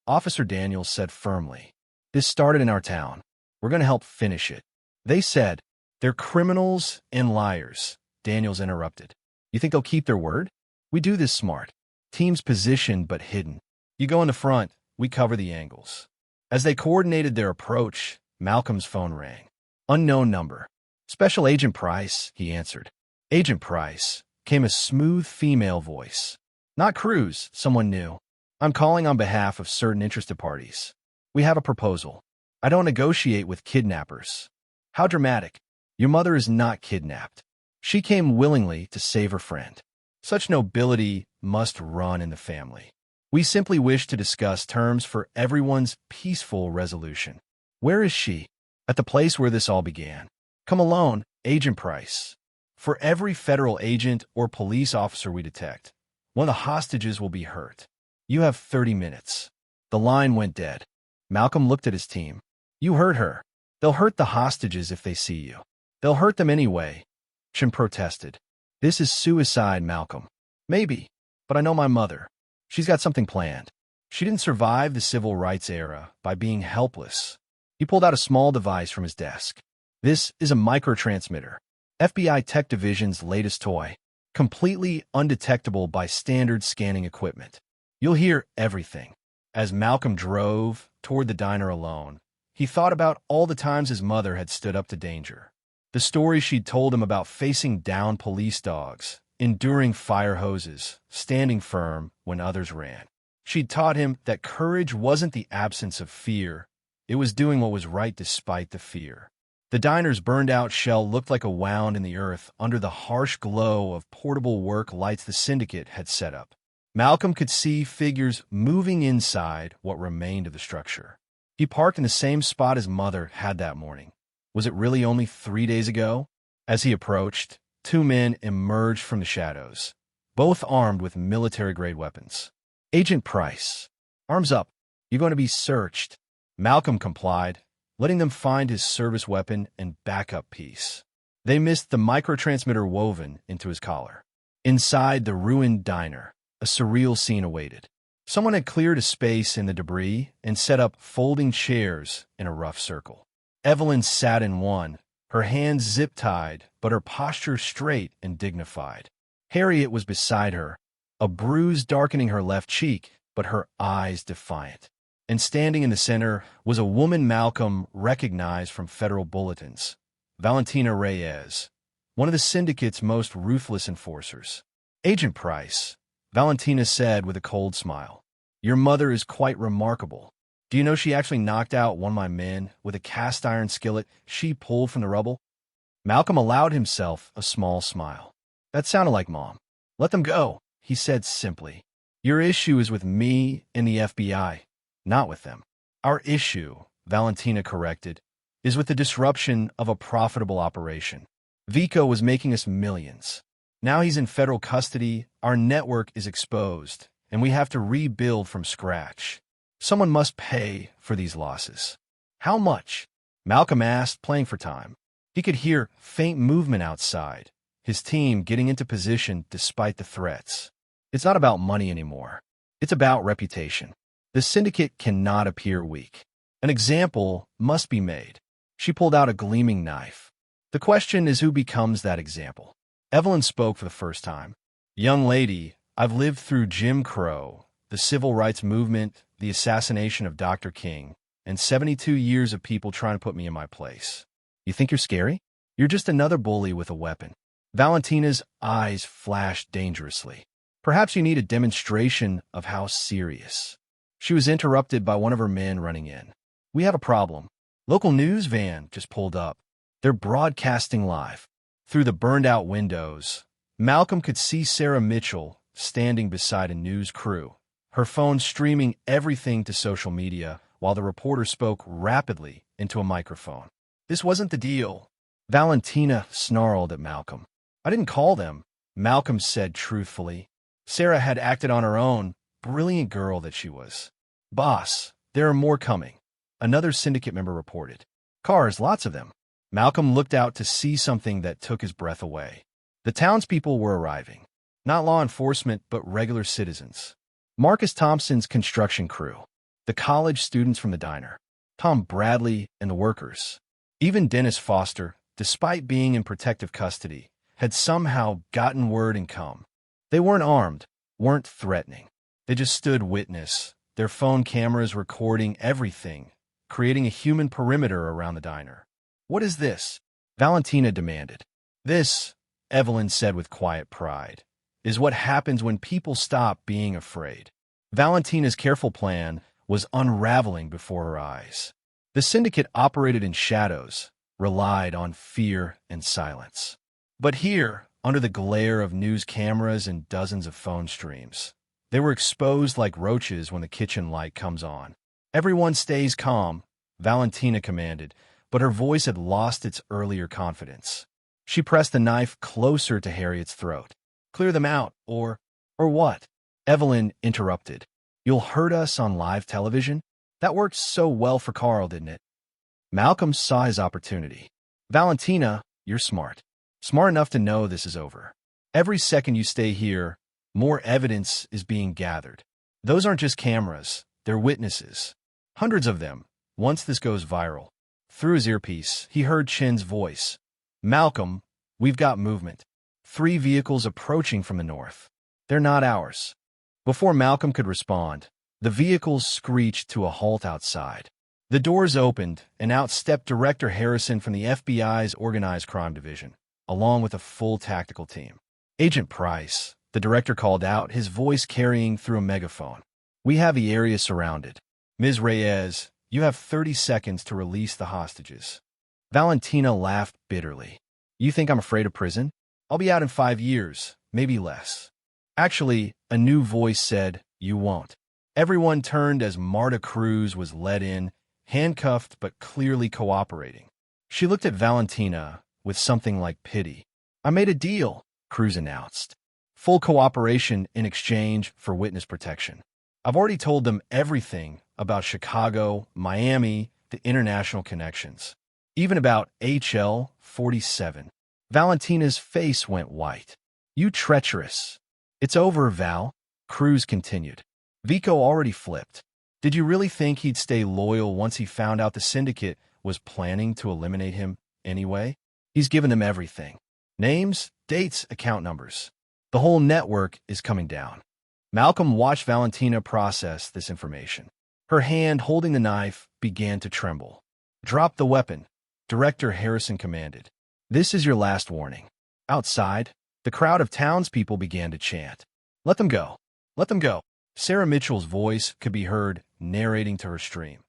Officer Daniels said firmly. "This started in our town. We're going to help finish it." "They said, they're criminals and liars," Daniels interrupted. "You think they'll keep their word? We do this smart. Teams positioned but hidden. You go in the front, we cover the angles." As they coordinated their approach, Malcolm's phone rang. "Unknown number." "Special Agent Price," he answered. "Agent Price," came a smooth female voice. "Not Cruz," someone knew. "I'm calling on behalf of certain interested parties. We have a proposal. I don't negotiate with kidnappers." "How dramatic." "Your mother is not kidnapped. She came willingly to save her friend. Such nobility must run in the family. We simply wish to discuss terms for everyone's peaceful resolution." "Where is she?" "At the place where this all began." "Come alone, Agent Price. For every federal agent or police officer we detect, one of the hostages will be hurt. You have 30 minutes." The line went dead. Malcolm looked at his team. "You hurt her. They'll hurt the hostages if they see you." "They'll hurt them anyway," Chin protested. "This is suicide, Malcolm." "Maybe, but I know my mother. She's got something planned. She didn't survive the civil rights era by being helpless. He pulled out a small device from his desk. This is a microtransmitter, FBI Tech Division's latest toy, completely undetectable by standard scanning equipment. You'll hear everything. As Malcolm drove toward the diner alone, he thought about all the times his mother had stood up to danger. The stories she'd told him about facing down police dogs, enduring fire hoses, standing firm when others ran. She'd taught him that courage wasn't the absence of fear, it was doing what was right despite the fear. The diner's burned-out shell looked like a wound in the earth under the harsh glow of portable work lights the syndicate had set up. Malcolm could see figures moving inside what remained of the structure. He parked in the same spot his mother had that morning. Was it really only 3 days ago? As he approached, 2 men emerged from the shadows, both armed with military-grade weapons. Agent Price. Arms up. You're going to be searched. Malcolm complied, letting them find his service weapon and backup piece. They missed the microtransmitter woven into his collar. Inside the ruined diner, a surreal scene awaited. Someone had cleared a space in the debris and set up folding chairs in a rough circle. Evelyn sat in one, her hands zip-tied, but her posture straight and dignified. Harriet was beside her, a bruise darkening her left cheek, but her eyes defiant. And standing in the center was a woman Malcolm recognized from federal bulletins, Valentina Reyes, one of the syndicate's most ruthless enforcers. Agent Price, Valentina said with a cold smile, your mother is quite remarkable. Do you know she actually knocked out one of my men with a cast-iron skillet she pulled from the rubble? Malcolm allowed himself a small smile. That sounded like Mom. Let them go, he said simply. Your issue is with me and the FBI, not with them. Our issue, Valentina corrected, is with the disruption of a profitable operation. Vico was making us millions. Now he's in federal custody, our network is exposed, and we have to rebuild from scratch. Someone must pay for these losses. How much? Malcolm asked, playing for time. He could hear faint movement outside, his team getting into position despite the threats. It's not about money anymore. It's about reputation. The syndicate cannot appear weak. An example must be made. She pulled out a gleaming knife. The question is who becomes that example. Evelyn spoke for the first time. Young lady, I've lived through Jim Crow, the civil rights movement, the assassination of Dr. King, and 72 years of people trying to put me in my place. You think you're scary? You're just another bully with a weapon. Valentina's eyes flashed dangerously. Perhaps you need a demonstration of how serious. She was interrupted by one of her men running in. We have a problem. Local news van just pulled up. They're broadcasting live. Through the burned-out windows, Malcolm could see Sarah Mitchell standing beside a news crew, her phone streaming everything to social media while the reporter spoke rapidly into a microphone. This wasn't the deal. Valentina snarled at Malcolm. I didn't call them, Malcolm said truthfully. Sarah had acted on her own, brilliant girl that she was. Boss, there are more coming, another syndicate member reported. Cars, lots of them. Malcolm looked out to see something that took his breath away. The townspeople were arriving. Not law enforcement, but regular citizens. Marcus Thompson's construction crew. The college students from the diner. Tom Bradley and the workers. Even Dennis Foster, despite being in protective custody, had somehow gotten word and come. They weren't armed, weren't threatening. They just stood witness, their phone cameras recording everything, creating a human perimeter around the diner. What is this? Valentina demanded. This, Evelyn said with quiet pride, is what happens when people stop being afraid. Valentina's careful plan was unraveling before her eyes. The syndicate operated in shadows, relied on fear and silence. But here, under the glare of news cameras and dozens of phone streams, they were exposed like roaches when the kitchen light comes on. Everyone stays calm, Valentina commanded, but her voice had lost its earlier confidence. She pressed the knife closer to Harriet's throat. Clear them out, or what? Evelyn interrupted. You'll hurt us on live television? That worked so well for Carl, didn't it? Malcolm saw his opportunity. Valentina, you're smart. Smart enough to know this is over. Every second you stay here, more evidence is being gathered. Those aren't just cameras, they're witnesses. Hundreds of them. Once this goes viral. Through his earpiece, he heard Chin's voice. Malcolm, we've got movement. 3 vehicles approaching from the north. They're not ours. Before Malcolm could respond, the vehicles screeched to a halt outside. The doors opened, and out stepped Director Harrison from the FBI's Organized Crime Division, along with a full tactical team. Agent Price, the director called out, his voice carrying through a megaphone. We have the area surrounded. Ms. Reyes, you have 30 seconds to release the hostages. Valentina laughed bitterly. You think I'm afraid of prison? I'll be out in 5 years, maybe less. Actually, a new voice said, you won't. Everyone turned as Marta Cruz was led in, handcuffed but clearly cooperating. She looked at Valentina with something like pity. I made a deal, Cruz announced. Full cooperation in exchange for witness protection. I've already told them everything about Chicago, Miami, the international connections. Even about HL 47. Valentina's face went white. You treacherous. It's over, Val, Cruz continued. Vico already flipped. Did you really think he'd stay loyal once he found out the syndicate was planning to eliminate him anyway? He's given them everything. Names, dates, account numbers. The whole network is coming down. Malcolm watched Valentina process this information. Her hand holding the knife began to tremble. Drop the weapon, Director Harrison commanded. This is your last warning. Outside, the crowd of townspeople began to chant. Let them go. Let them go. Sarah Mitchell's voice could be heard narrating to her stream.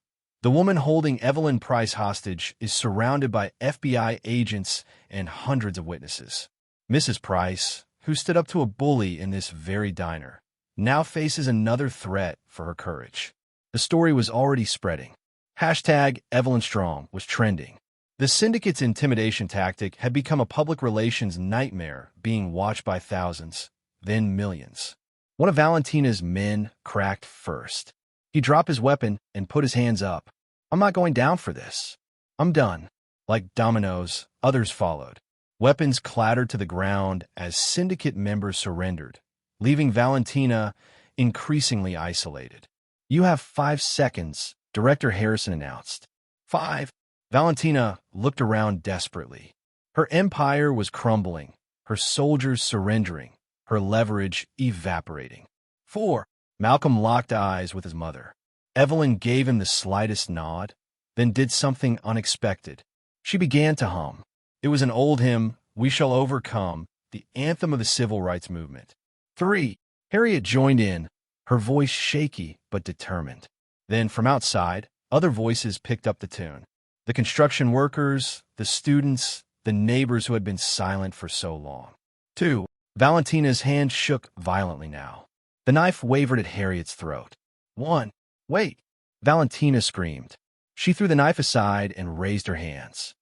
The woman holding Evelyn Price hostage is surrounded by FBI agents and hundreds of witnesses. Mrs. Price, who stood up to a bully in this very diner, now faces another threat for her courage. The story was already spreading. Hashtag Evelyn Strong was trending. The syndicate's intimidation tactic had become a public relations nightmare being watched by thousands, then millions. One of Valentina's men cracked first. He dropped his weapon and put his hands up. I'm not going down for this. I'm done. Like dominoes, others followed. Weapons clattered to the ground as syndicate members surrendered, leaving Valentina increasingly isolated. You have 5 seconds, Director Harrison announced. 5. Valentina looked around desperately. Her empire was crumbling, her soldiers surrendering, her leverage evaporating. 4. Malcolm locked eyes with his mother. Evelyn gave him the slightest nod, then did something unexpected. She began to hum. It was an old hymn, We Shall Overcome, the anthem of the civil rights movement. 3. Harriet joined in, her voice shaky but determined. Then from outside, other voices picked up the tune. The construction workers, the students, the neighbors who had been silent for so long. 2. Valentina's hand shook violently now. The knife wavered at Harriet's throat. 1. Wait! Valentina screamed. She threw the knife aside and raised her hands.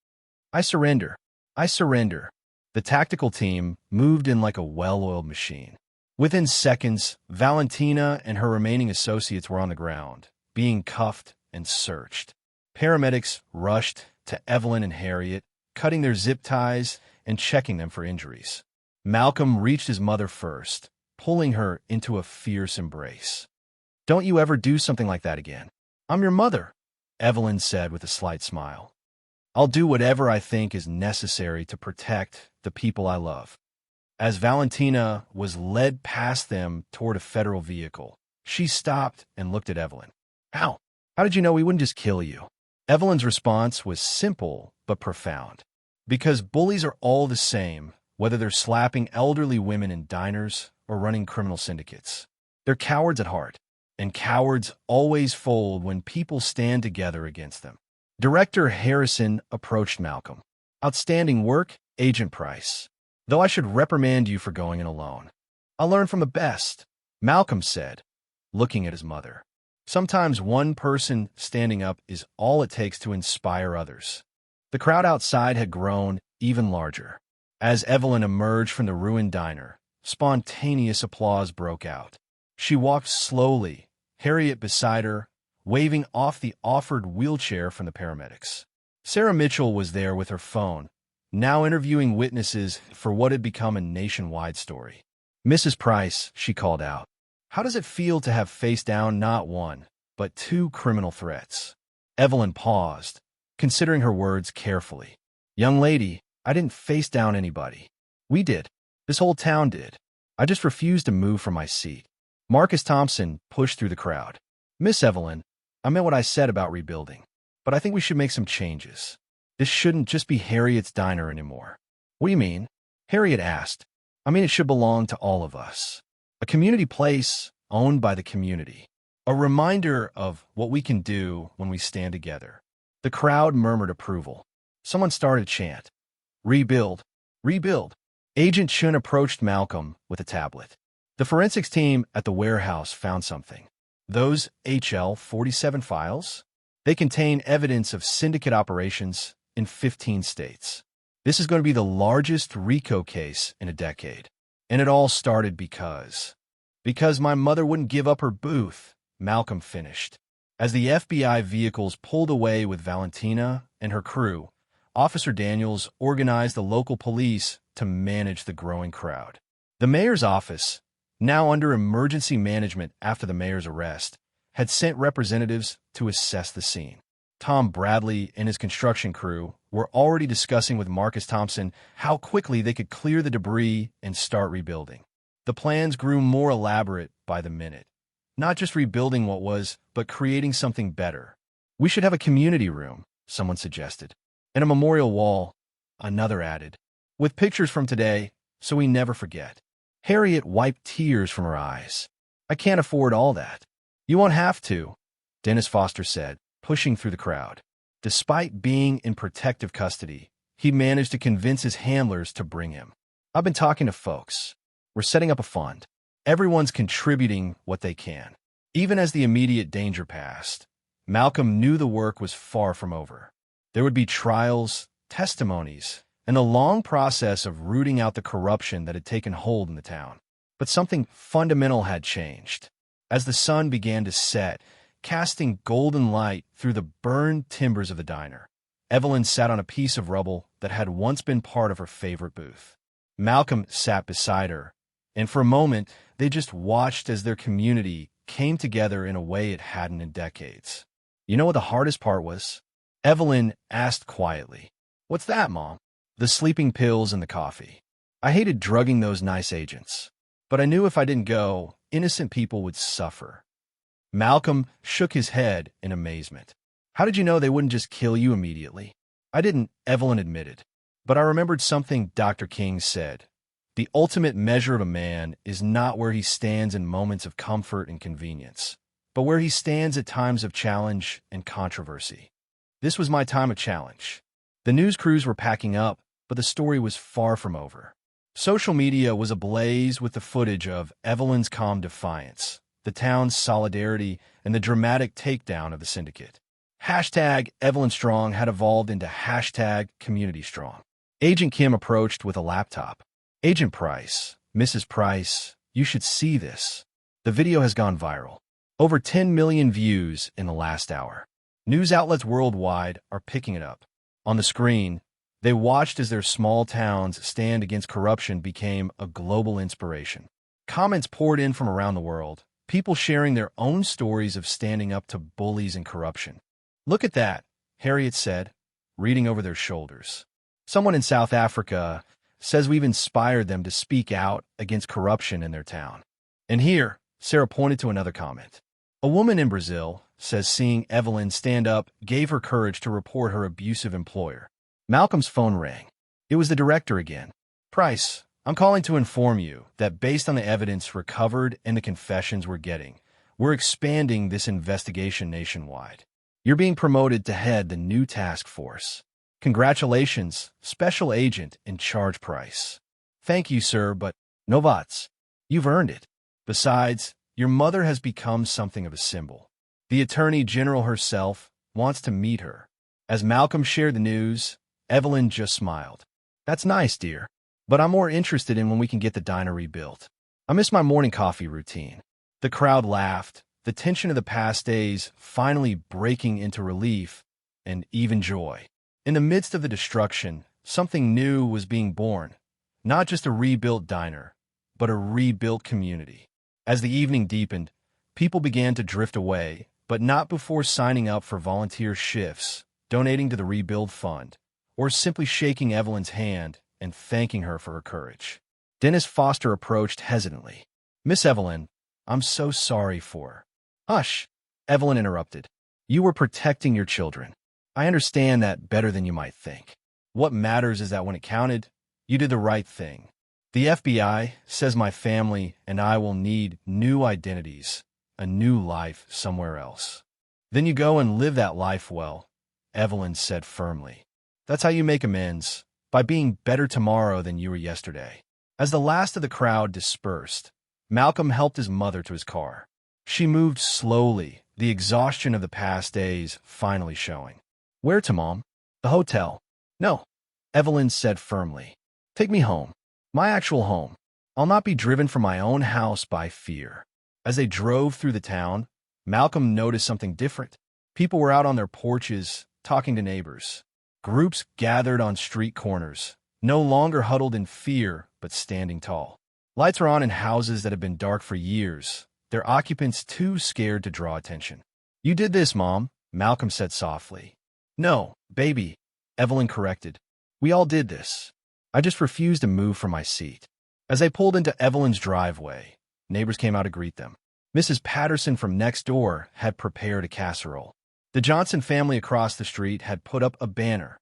I surrender. I surrender. The tactical team moved in like a well-oiled machine. Within seconds, Valentina and her remaining associates were on the ground, being cuffed and searched. Paramedics rushed to Evelyn and Harriet, cutting their zip ties and checking them for injuries. Malcolm reached his mother first, pulling her into a fierce embrace. Don't you ever do something like that again. I'm your mother, Evelyn said with a slight smile. I'll do whatever I think is necessary to protect the people I love. As Valentina was led past them toward a federal vehicle, she stopped and looked at Evelyn. How? How did you know we wouldn't just kill you? Evelyn's response was simple but profound. Because bullies are all the same, whether they're slapping elderly women in diners or running criminal syndicates. They're cowards at heart, and cowards always fold when people stand together against them. Director Harrison approached Malcolm. Outstanding work, Agent Price. Though I should reprimand you for going in alone. I'll learn from the best, Malcolm said, looking at his mother. Sometimes one person standing up is all it takes to inspire others. The crowd outside had grown even larger. As Evelyn emerged from the ruined diner, spontaneous applause broke out. She walked slowly, Harriet beside her, waving off the offered wheelchair from the paramedics. Sarah Mitchell was there with her phone, now interviewing witnesses for what had become a nationwide story. Mrs. Price, she called out. How does it feel to have faced down not one, but two criminal threats? Evelyn paused, considering her words carefully. Young lady, I didn't face down anybody. We did. This whole town did. I just refused to move from my seat. Marcus Thompson pushed through the crowd. Miss Evelyn, I meant what I said about rebuilding, but I think we should make some changes. This shouldn't just be Harriet's diner anymore. What do you mean? Harriet asked. I mean, it should belong to all of us. A community place owned by the community. A reminder of what we can do when we stand together. The crowd murmured approval. Someone started a chant. Rebuild. Rebuild. Agent Chun approached Malcolm with a tablet. The forensics team at the warehouse found something. Those HL-47 files? They contain evidence of syndicate operations in 15 states. This is going to be the largest RICO case in a decade. And it all started because my mother wouldn't give up her booth, Malcolm finished. As the FBI vehicles pulled away with Valentina and her crew, Officer Daniels organized the local police to manage the growing crowd. The mayor's office, now under emergency management after the mayor's arrest, had sent representatives to assess the scene. Tom Bradley and his construction crew were already discussing with Marcus Thompson how quickly they could clear the debris and start rebuilding. The plans grew more elaborate by the minute. Not just rebuilding what was, but creating something better. We should have a community room, someone suggested. And a memorial wall, another added. With pictures from today, so we never forget. Harriet wiped tears from her eyes. I can't afford all that. You won't have to, Dennis Foster said, pushing through the crowd. Despite being in protective custody, he managed to convince his handlers to bring him. I've been talking to folks. We're setting up a fund. Everyone's contributing what they can. Even as the immediate danger passed, Malcolm knew the work was far from over. There would be trials, testimonies, and a long process of rooting out the corruption that had taken hold in the town. But something fundamental had changed. As the sun began to set, casting golden light through the burned timbers of the diner, Evelyn sat on a piece of rubble that had once been part of her favorite booth. Malcolm sat beside her, and for a moment, they just watched as their community came together in a way it hadn't in decades. You know what the hardest part was? Evelyn asked quietly. What's that, Mom? The sleeping pills and the coffee. I hated drugging those nice agents. But I knew if I didn't go, innocent people would suffer. Malcolm shook his head in amazement. How did you know they wouldn't just kill you immediately? I didn't, Evelyn admitted. But I remembered something Dr. King said. The ultimate measure of a man is not where he stands in moments of comfort and convenience, but where he stands at times of challenge and controversy. This was my time of challenge. The news crews were packing up, but the story was far from over. Social media was ablaze with the footage of Evelyn's calm defiance, the town's solidarity, and the dramatic takedown of the syndicate. Hashtag Evelyn Strong had evolved into hashtag Community Strong. Agent Kim approached with a laptop. Agent Price, Mrs. Price, you should see this. The video has gone viral. Over 10 million views in the last hour. News outlets worldwide are picking it up. On the screen, they watched as their small town's stand against corruption became a global inspiration. Comments poured in from around the world, people sharing their own stories of standing up to bullies and corruption. Look at that, Harriet said, reading over their shoulders. Someone in South Africa says we've inspired them to speak out against corruption in their town. And here, Sarah pointed to another comment. A woman in Brazil says seeing Evelyn stand up gave her courage to report her abusive employer. Malcolm's phone rang. It was the director again. Price, I'm calling to inform you that based on the evidence recovered and the confessions we're getting, we're expanding this investigation nationwide. You're being promoted to head the new task force. Congratulations, Special Agent in Charge Price. Thank you, sir, but no buts. You've earned it. Besides, your mother has become something of a symbol. The Attorney General herself wants to meet her. As Malcolm shared the news, Evelyn just smiled. That's nice, dear. But I'm more interested in when we can get the diner rebuilt. I miss my morning coffee routine. The crowd laughed, the tension of the past days finally breaking into relief and even joy. In the midst of the destruction, something new was being born. Not just a rebuilt diner, but a rebuilt community. As the evening deepened, people began to drift away, but not before signing up for volunteer shifts, donating to the Rebuild Fund, or simply shaking Evelyn's hand and thanking her for her courage. Dennis Foster approached hesitantly. "Miss Evelyn, I'm so sorry for—" "Hush," Evelyn interrupted. "You were protecting your children. I understand that better than you might think. What matters is that when it counted, you did the right thing. The FBI says my family and I will need new identities, a new life somewhere else. Then you go and live that life well," Evelyn said firmly. "That's how you make amends, by being better tomorrow than you were yesterday." As the last of the crowd dispersed, Malcolm helped his mother to his car. She moved slowly, the exhaustion of the past days finally showing. "Where to, Mom?" "The hotel." "No," Evelyn said firmly. "Take me home. My actual home. I'll not be driven from my own house by fear." As they drove through the town, Malcolm noticed something different. People were out on their porches, talking to neighbors. Groups gathered on street corners, no longer huddled in fear, but standing tall. Lights were on in houses that had been dark for years, their occupants too scared to draw attention. "You did this, Mom," Malcolm said softly. "No, baby," Evelyn corrected. "We all did this. I just refused to move from my seat." As they pulled into Evelyn's driveway, neighbors came out to greet them. Mrs. Patterson from next door had prepared a casserole. The Johnson family across the street had put up a banner.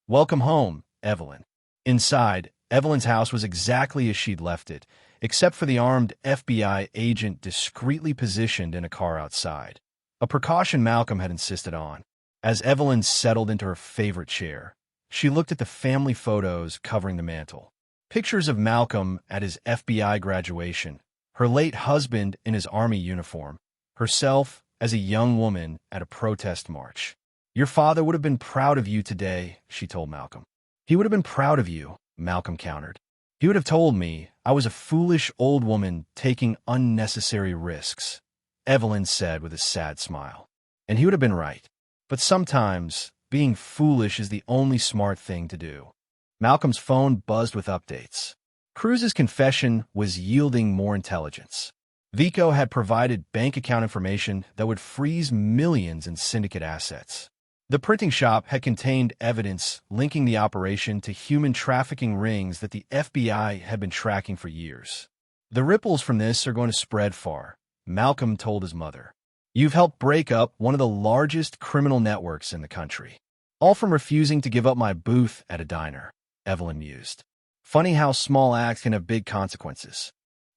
"Welcome home, Evelyn." Inside, Evelyn's house was exactly as she'd left it, except for the armed FBI agent discreetly positioned in a car outside, a precaution Malcolm had insisted on. As Evelyn settled into her favorite chair, she looked at the family photos covering the mantel. Pictures of Malcolm at his FBI graduation, her late husband in his Army uniform, herself as a young woman at a protest march. "Your father would have been proud of you today," she told Malcolm. "He would have been proud of you," Malcolm countered. "He would have told me I was a foolish old woman taking unnecessary risks," Evelyn said with a sad smile. "And he would have been right. But sometimes, being foolish is the only smart thing to do." Malcolm's phone buzzed with updates. Cruz's confession was yielding more intelligence. Vico had provided bank account information that would freeze millions in syndicate assets. The printing shop had contained evidence linking the operation to human trafficking rings that the FBI had been tracking for years. "The ripples from this are going to spread far," Malcolm told his mother. "You've helped break up one of the largest criminal networks in the country. All from refusing to give up my booth at a diner," Evelyn mused. "Funny how small acts can have big consequences."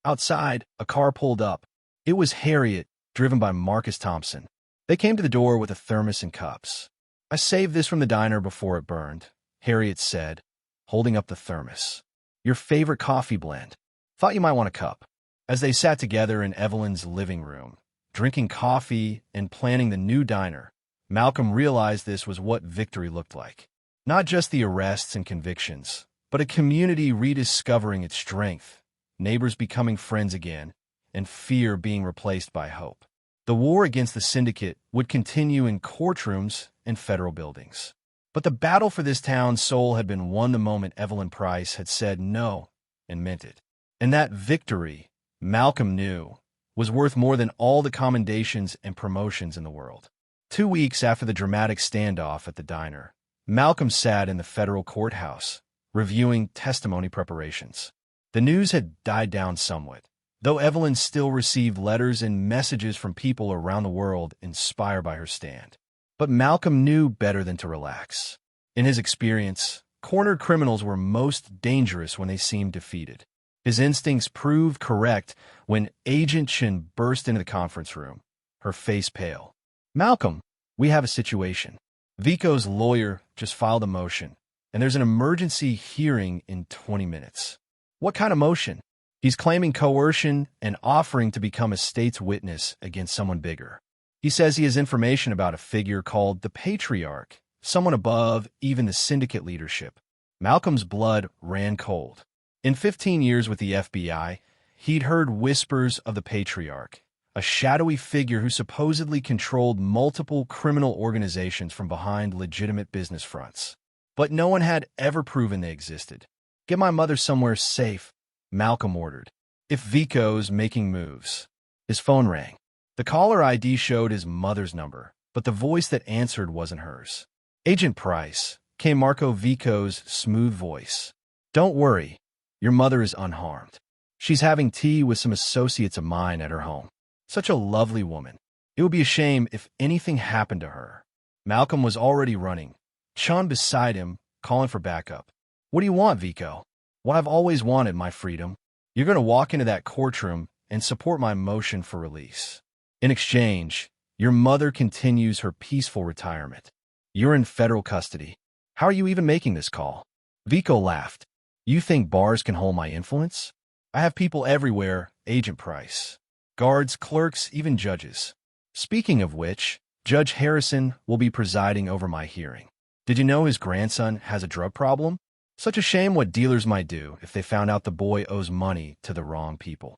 Outside, a car pulled up. It was Harriet, driven by Marcus Thompson. They came to the door with a thermos and cups. "I saved this from the diner before it burned," Harriet said, holding up the thermos. "Your favorite coffee blend. Thought you might want a cup." As they sat together in Evelyn's living room, drinking coffee and planning the new diner, Malcolm realized this was what victory looked like. Not just the arrests and convictions, but a community rediscovering its strength, neighbors becoming friends again, and fear being replaced by hope. The war against the syndicate would continue in courtrooms and federal buildings. But the battle for this town's soul had been won the moment Evelyn Price had said no and meant it. And that victory, Malcolm knew, was worth more than all the commendations and promotions in the world. 2 weeks after the dramatic standoff at the diner, Malcolm sat in the federal courthouse, reviewing testimony preparations. The news had died down somewhat, though Evelyn still received letters and messages from people around the world inspired by her stand. But Malcolm knew better than to relax. In his experience, cornered criminals were most dangerous when they seemed defeated. His instincts proved correct when Agent Chin burst into the conference room, her face pale. "Malcolm, we have a situation. Vico's lawyer just filed a motion, and there's an emergency hearing in 20 minutes. "What kind of motion?" "He's claiming coercion and offering to become a state's witness against someone bigger. He says he has information about a figure called the Patriarch, someone above even the syndicate leadership." Malcolm's blood ran cold. In 15 years with the FBI, he'd heard whispers of the Patriarch, a shadowy figure who supposedly controlled multiple criminal organizations from behind legitimate business fronts. But no one had ever proven they existed. "Get my mother somewhere safe," Malcolm ordered. "If Vico's making moves, His phone rang. The caller ID showed his mother's number, but the voice that answered wasn't hers. Agent Price, came Marco Vico's smooth voice. Don't worry, your mother is unharmed. She's having tea with some associates of mine at her home. Such a lovely woman. It would be a shame if anything happened to her. Malcolm was already running, Chun beside him, calling for backup. What do you want, Vico? What I've always wanted, my freedom. You're going to walk into that courtroom and support my motion for release. In exchange, your mother continues her peaceful retirement. You're in federal custody. How are you even making this call? Vico laughed. You think bars can hold my influence? I have people everywhere, Agent Price. Guards, clerks, even judges. Speaking of which, Judge Harrison will be presiding over my hearing. Did you know his grandson has a drug problem? Such a shame what dealers might do if they found out the boy owes money to the wrong people.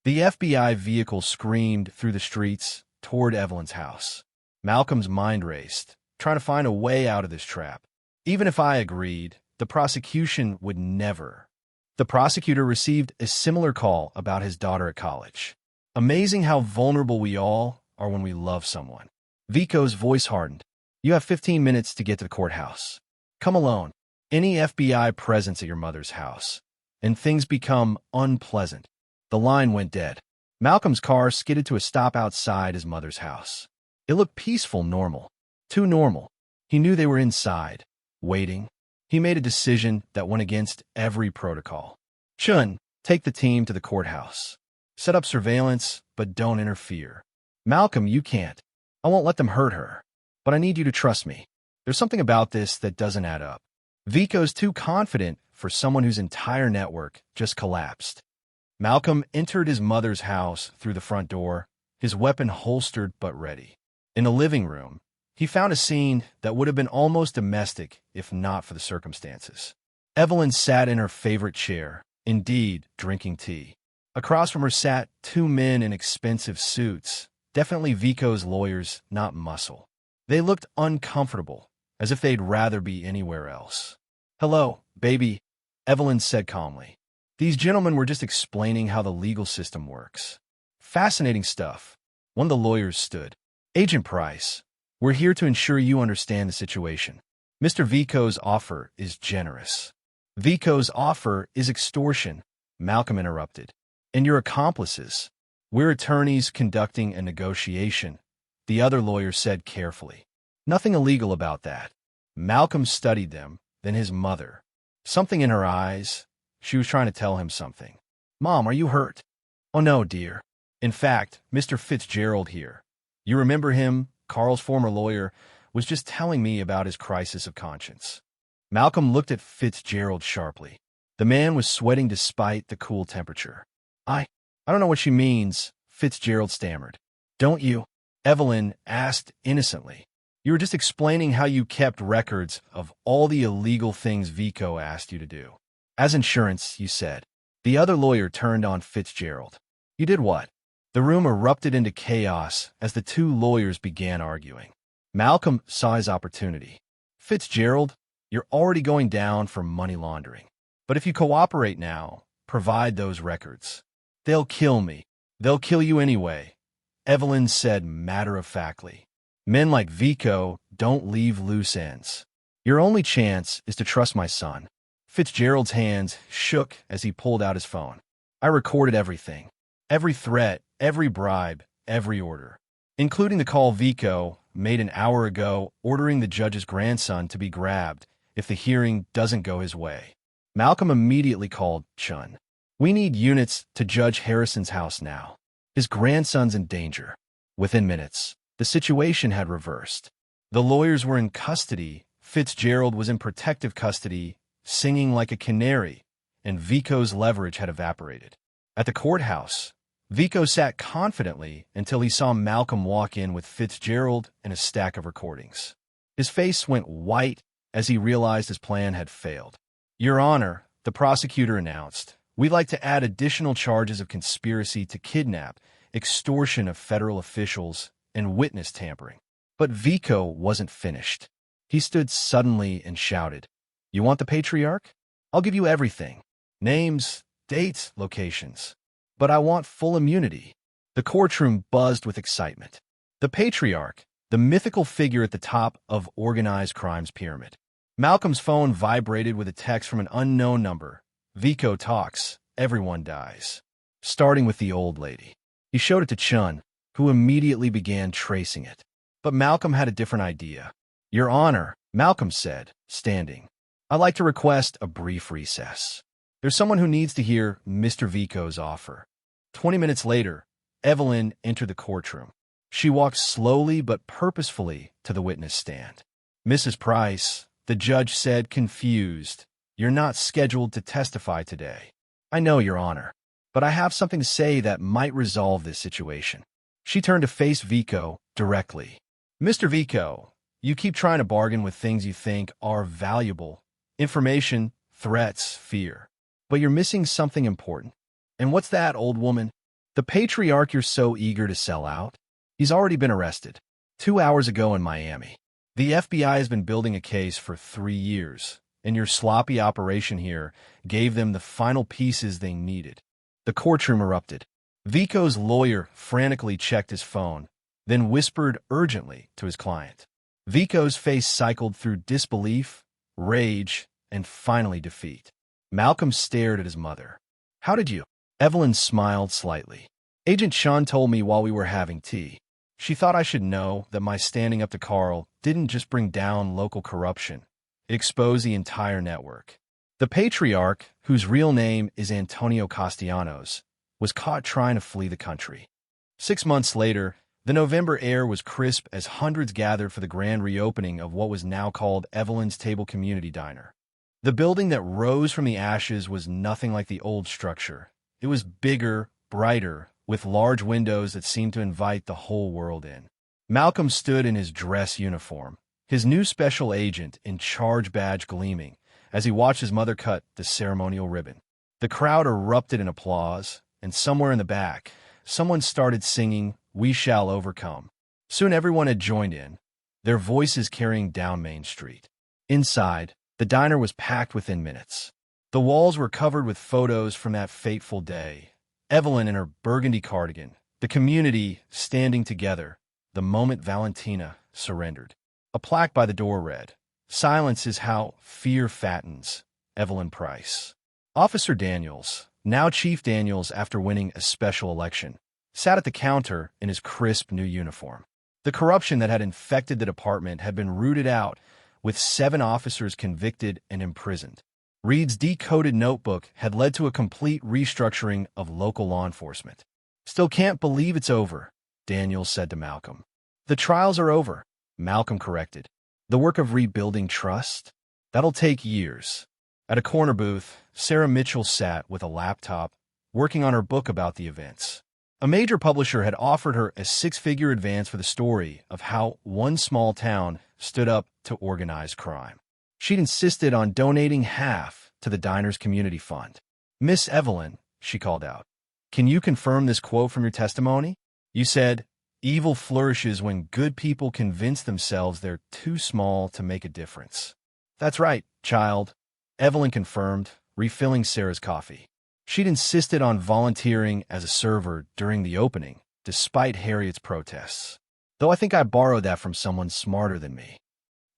The FBI vehicle screamed through the streets toward Evelyn's house. Malcolm's mind raced, trying to find a way out of this trap. Even if I agreed, the prosecution would never. The prosecutor received a similar call about his daughter at college. Amazing how vulnerable we all are when we love someone. Vico's voice hardened. You have 15 minutes to get to the courthouse. Come alone. Any FBI presence at your mother's house. And things become unpleasant. The line went dead. Malcolm's car skidded to a stop outside his mother's house. It looked peaceful, normal. Too normal. He knew they were inside, waiting. He made a decision that went against every protocol. Chun, take the team to the courthouse. Set up surveillance, but don't interfere. Malcolm, you can't. I won't let them hurt her. But I need you to trust me. There's something about this that doesn't add up. Vico's too confident for someone whose entire network just collapsed. Malcolm entered his mother's house through the front door, his weapon holstered but ready. In the living room, he found a scene that would have been almost domestic if not for the circumstances. Evelyn sat in her favorite chair, indeed, drinking tea. Across from her sat two men in expensive suits, definitely Vico's lawyers, not muscle. They looked uncomfortable, as if they'd rather be anywhere else. Hello, baby, Evelyn said calmly. These gentlemen were just explaining how the legal system works. Fascinating stuff. One of the lawyers stood. Agent Price, we're here to ensure you understand the situation. Mr. Vico's offer is generous. Vico's offer is extortion, Malcolm interrupted. And your accomplices. We're attorneys conducting a negotiation, the other lawyer said carefully. Nothing illegal about that. Malcolm studied them, then his mother. Something in her eyes. She was trying to tell him something. Mom, are you hurt? Oh no, dear. In fact, Mr. Fitzgerald here. You remember him, Carl's former lawyer, was just telling me about his crisis of conscience. Malcolm looked at Fitzgerald sharply. The man was sweating despite the cool temperature. I don't know what she means, Fitzgerald stammered. Don't you? Evelyn asked innocently. You were just explaining how you kept records of all the illegal things Vico asked you to do. As insurance, you said. The other lawyer turned on Fitzgerald. You did what? The room erupted into chaos as the two lawyers began arguing. Malcolm saw his opportunity. Fitzgerald, you're already going down for money laundering. But if you cooperate now, provide those records. They'll kill me. They'll kill you anyway, Evelyn said matter-of-factly. Men like Vico don't leave loose ends. Your only chance is to trust my son. Fitzgerald's hands shook as he pulled out his phone. I recorded everything. Every threat, every bribe, every order. Including the call Vico made an hour ago ordering the judge's grandson to be grabbed if the hearing doesn't go his way. Malcolm immediately called Chun. We need units to Judge Harrison's house now. His grandson's in danger. Within minutes, the situation had reversed. The lawyers were in custody, Fitzgerald was in protective custody, singing like a canary, and Vico's leverage had evaporated. At the courthouse, Vico sat confidently until he saw Malcolm walk in with Fitzgerald and a stack of recordings. His face went white as he realized his plan had failed. Your Honor, the prosecutor announced, we'd like to add additional charges of conspiracy to kidnap, extortion of federal officials, and witness tampering. But Vico wasn't finished. He stood suddenly and shouted, You want the patriarch? I'll give you everything. Names, dates, locations. But I want full immunity. The courtroom buzzed with excitement. The patriarch, the mythical figure at the top of organized crime's pyramid. Malcolm's phone vibrated with a text from an unknown number. Vico talks. Everyone dies. Starting with the old lady. He showed it to Chun, who immediately began tracing it. But Malcolm had a different idea. Your Honor, Malcolm said, standing. I'd like to request a brief recess. There's someone who needs to hear Mr. Vico's offer. 20 minutes later, Evelyn entered the courtroom. She walked slowly but purposefully to the witness stand. Mrs. Price, the judge said, confused, you're not scheduled to testify today. I know, Your Honor, but I have something to say that might resolve this situation. She turned to face Vico directly. Mr. Vico, you keep trying to bargain with things you think are valuable. Information, threats, fear. But you're missing something important. And what's that, old woman? The patriarch you're so eager to sell out? He's already been arrested. 2 hours ago in Miami. The FBI has been building a case for 3 years, and your sloppy operation here gave them the final pieces they needed. The courtroom erupted. Vico's lawyer frantically checked his phone, then whispered urgently to his client. Vico's face cycled through disbelief, rage, and finally defeat. Malcolm stared at his mother. How did you? Evelyn smiled slightly. Agent Sean told me while we were having tea. She thought I should know that my standing up to Carl didn't just bring down local corruption. It exposed the entire network. The patriarch, whose real name is Antonio Castellanos, was caught trying to flee the country. 6 months later, the November air was crisp as hundreds gathered for the grand reopening of what was now called Evelyn's Table Community Diner. The building that rose from the ashes was nothing like the old structure. It was bigger, brighter, with large windows that seemed to invite the whole world in. Malcolm stood in his dress uniform, his new special agent in charge badge gleaming, as he watched his mother cut the ceremonial ribbon. The crowd erupted in applause, and somewhere in the back, someone started singing, "We Shall Overcome." Soon everyone had joined in, their voices carrying down Main Street. Inside, the diner was packed within minutes. The walls were covered with photos from that fateful day. Evelyn in her burgundy cardigan, the community standing together, the moment Valentina surrendered. A plaque by the door read, "Silence is how fear fattens, Evelyn Price." Officer Daniels, now Chief Daniels after winning a special election, sat at the counter in his crisp new uniform. The corruption that had infected the department had been rooted out, with 7 officers convicted and imprisoned. Reed's decoded notebook had led to a complete restructuring of local law enforcement. "Still can't believe it's over," Daniels said to Malcolm. "The trials are over," Malcolm corrected. "The work of rebuilding trust? That'll take years." At a corner booth, Sarah Mitchell sat with a laptop, working on her book about the events. A major publisher had offered her a 6-figure advance for the story of how one small town stood up to organized crime. She'd insisted on donating half to the diner's community fund. "Miss Evelyn," she called out, "can you confirm this quote from your testimony? You said, 'Evil flourishes when good people convince themselves they're too small to make a difference.'" "That's right, child," Evelyn confirmed, refilling Sarah's coffee. She'd insisted on volunteering as a server during the opening, despite Harriet's protests. "Though I think I borrowed that from someone smarter than me."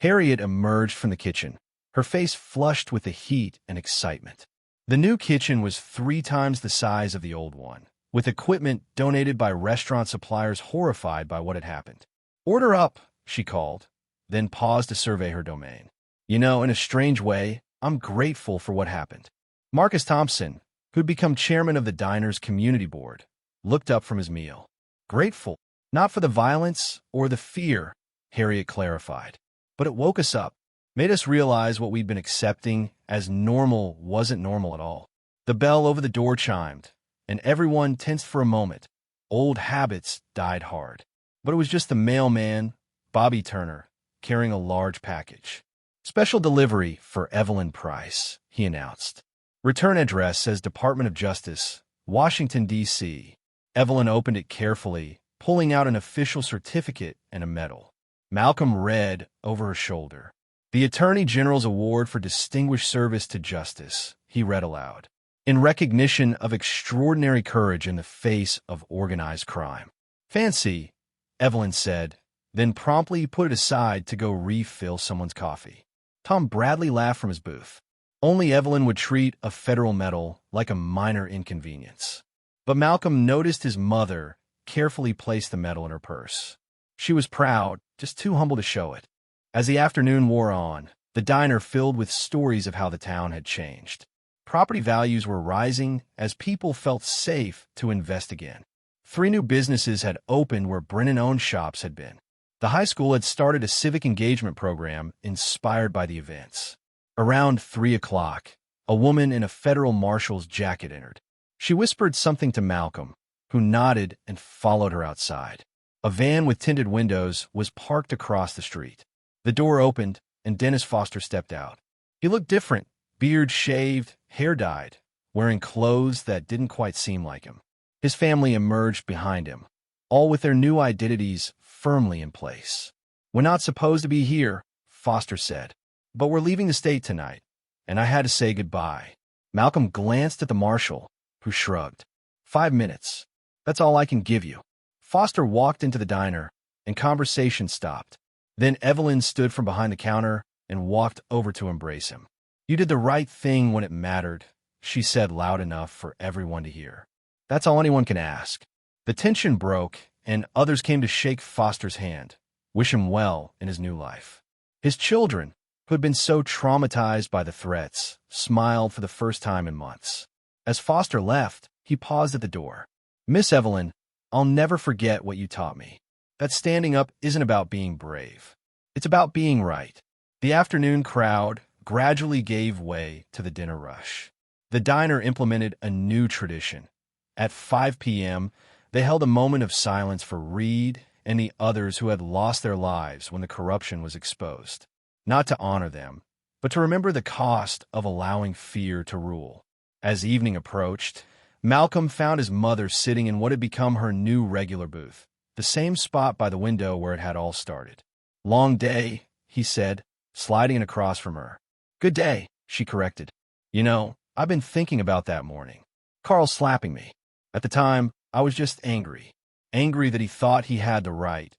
Harriet emerged from the kitchen, her face flushed with the heat and excitement. The new kitchen was 3 times the size of the old one, with equipment donated by restaurant suppliers horrified by what had happened. "Order up," she called, then paused to survey her domain. "You know, in a strange way, I'm grateful for what happened." Marcus Thompson, who'd become chairman of the diner's community board, looked up from his meal. "Grateful, not for the violence or the fear," Harriet clarified. "But it woke us up, made us realize what we'd been accepting as normal wasn't normal at all." The bell over the door chimed, and everyone tensed for a moment. Old habits died hard. But it was just the mailman, Bobby Turner, carrying a large package. "Special delivery for Evelyn Price," he announced. "Return address says Department of Justice, Washington, D.C. Evelyn opened it carefully, pulling out an official certificate and a medal. Malcolm read over her shoulder. "The Attorney General's Award for Distinguished Service to Justice," he read aloud. in recognition of extraordinary courage in the face of organized crime. "Fancy," Evelyn said, then promptly put it aside to go refill someone's coffee. Tom Bradley laughed from his booth. Only Evelyn would treat a federal medal like a minor inconvenience. But Malcolm noticed his mother carefully placed the medal in her purse. She was proud, just too humble to show it. As the afternoon wore on, the diner filled with stories of how the town had changed. Property values were rising as people felt safe to invest again. 3 new businesses had opened where Brennan-owned shops had been. The high school had started a civic engagement program inspired by the events. Around 3 o'clock, a woman in a federal marshal's jacket entered. She whispered something to Malcolm, who nodded and followed her outside. A van with tinted windows was parked across the street. The door opened, and Dennis Foster stepped out. He looked different, beard shaved, hair dyed, wearing clothes that didn't quite seem like him. His family emerged behind him, all with their new identities firmly in place. "We're not supposed to be here," Foster said, "but we're leaving the state tonight, and I had to say goodbye." Malcolm glanced at the marshal, who shrugged. 5 minutes. That's all I can give you." Foster walked into the diner, and conversation stopped. Then Evelyn stood from behind the counter and walked over to embrace him. "You did the right thing when it mattered," she said loud enough for everyone to hear. "That's all anyone can ask." The tension broke, and others came to shake Foster's hand, wish him well in his new life. His children, who had been so traumatized by the threats, smiled for the first time in months. As Foster left, he paused at the door. "Miss Evelyn, I'll never forget what you taught me. That standing up isn't about being brave. It's about being right." The afternoon crowd gradually gave way to the dinner rush. The diner implemented a new tradition. At 5 p.m., they held a moment of silence for Reed and the others who had lost their lives when the corruption was exposed. Not to honor them, but to remember the cost of allowing fear to rule. As evening approached, Malcolm found his mother sitting in what had become her new regular booth, the same spot by the window where it had all started. "Long day," he said, sliding in across from her. "Good day," she corrected. "You know, I've been thinking about that morning. Carl slapping me. At the time, I was just angry. Angry that he thought he had the right.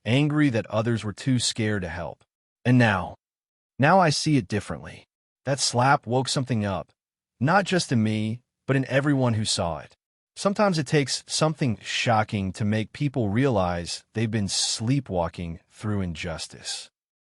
Angry that others were too scared to help. And now I see it differently. That slap woke something up, not just in me, but in everyone who saw it. Sometimes it takes something shocking to make people realize they've been sleepwalking through injustice."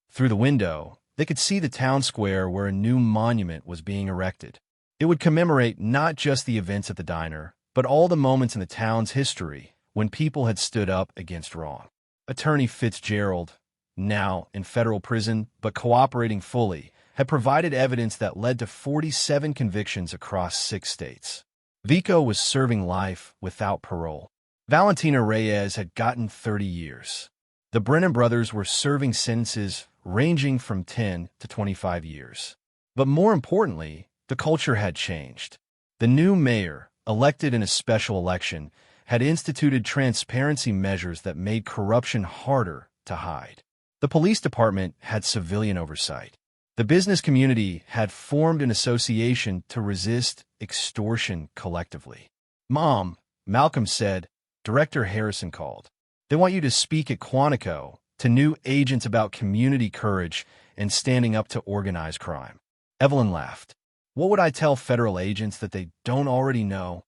Through the window, they could see the town square where a new monument was being erected. It would commemorate not just the events at the diner, but all the moments in the town's history when people had stood up against wrong. Attorney Fitzgerald, now in federal prison but cooperating fully, had provided evidence that led to 47 convictions across 6 states. Vico was serving life without parole. Valentina Reyes had gotten 30 years. The Brennan brothers were serving sentences ranging from 10 to 25 years. But more importantly, the culture had changed. The new mayor, elected in a special election, had instituted transparency measures that made corruption harder to hide. The police department had civilian oversight. The business community had formed an association to resist extortion collectively. "Mom," Malcolm said, Director Harrison called. "They want you to speak at Quantico to new agents about community courage and standing up to organized crime." Evelyn laughed. "What would I tell federal agents that they don't already know?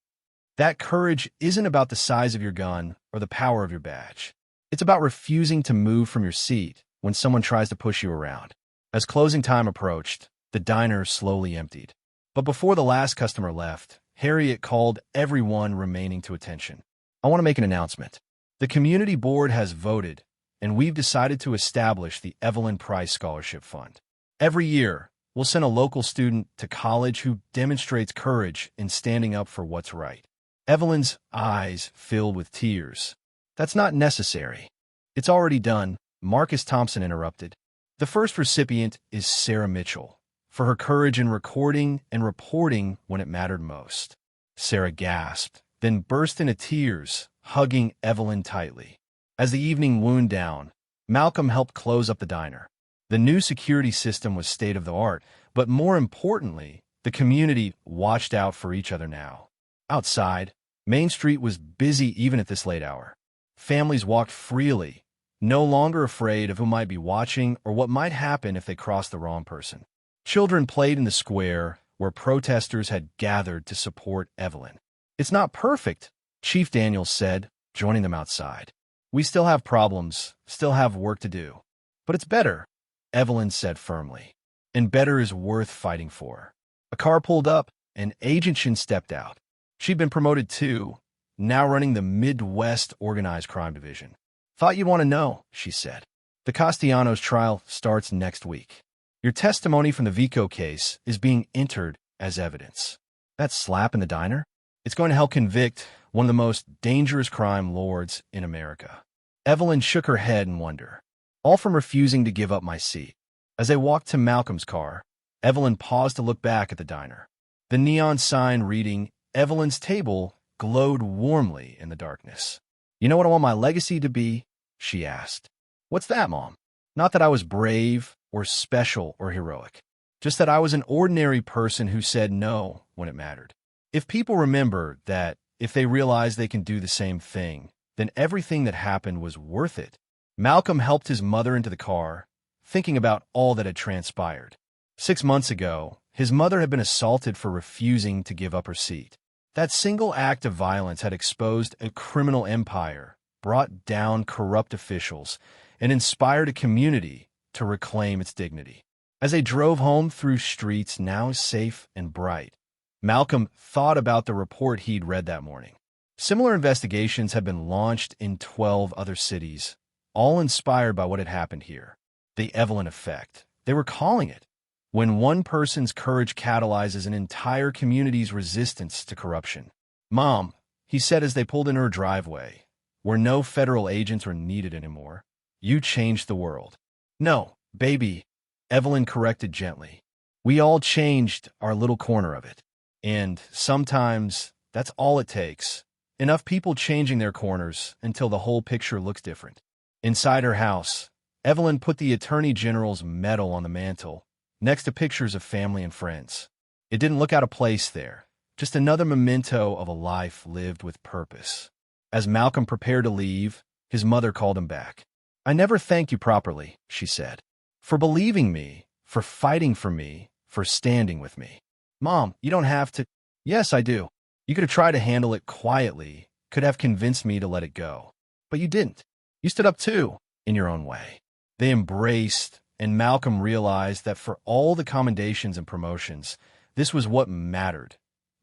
That courage isn't about the size of your gun or the power of your badge. It's about refusing to move from your seat when someone tries to push you around." As closing time approached, the diner slowly emptied. But before the last customer left, Harriet called everyone remaining to attention. "I want to make an announcement. The community board has voted, and we've decided to establish the Evelyn Price Scholarship Fund. Every year, we'll send a local student to college who demonstrates courage in standing up for what's right." Evelyn's eyes filled with tears. "That's not necessary. It's already done," Marcus Thompson interrupted. "The first recipient is Sarah Mitchell, for her courage in recording and reporting when it mattered most." Sarah gasped, then burst into tears, hugging Evelyn tightly. As the evening wound down, Malcolm helped close up the diner. The new security system was state-of-the-art, but more importantly, The community watched out for each other now. Outside, Main Street was busy even at this late hour. Families walked freely, no longer afraid of who might be watching or what might happen if they crossed the wrong person. Children played in the square where protesters had gathered to support Evelyn. "It's not perfect," Chief Daniels said, joining them outside. "We still have problems, still have work to do. But it's better," Evelyn said firmly. "And better is worth fighting for." A car pulled up, and Agent Shin stepped out. She'd been promoted too, now running the Midwest Organized Crime Division. "Thought you'd want to know," she said. "The Castellanos trial starts next week. Your testimony from the Vico case is being entered as evidence." That slap in the diner? It's going to help convict one of the most dangerous crime lords in America. Evelyn shook her head in wonder, all from refusing to give up my seat. As they walked to Malcolm's car, Evelyn paused to look back at the diner. The neon sign reading Evelyn's Table glowed warmly in the darkness. "You know what I want my legacy to be?" she asked. "What's that, Mom?" "Not that I was brave or special or heroic. Just that I was an ordinary person who said no when it mattered. If people remember that, if they realize they can do the same thing, then everything that happened was worth it." Malcolm helped his mother into the car, thinking about all that had transpired. 6 months ago, his mother had been assaulted for refusing to give up her seat. That single act of violence had exposed a criminal empire, brought down corrupt officials, and inspired a community to reclaim its dignity. As they drove home through streets now safe and bright, Malcolm thought about the report he'd read that morning. Similar investigations had been launched in 12 other cities, all inspired by what had happened here. The Evelyn effect, they were calling it. When one person's courage catalyzes an entire community's resistance to corruption. "Mom," he said as they pulled into her driveway, where no federal agents were needed anymore, "you changed the world." "No, baby," Evelyn corrected gently. "We all changed our little corner of it. And sometimes that's all it takes. Enough people changing their corners until the whole picture looks different." Inside her house, Evelyn put the Attorney General's medal on the mantel, next to pictures of family and friends. It didn't look out of place there, just another memento of a life lived with purpose. As Malcolm prepared to leave, his mother called him back. "I never thanked you properly," she said, "for believing me, for fighting for me, for standing with me." "Mom, you don't have to." "Yes, I do. You could have tried to handle it quietly, could have convinced me to let it go. But you didn't. You stood up too, in your own way." They embraced, and Malcolm realized that for all the commendations and promotions, this was what mattered.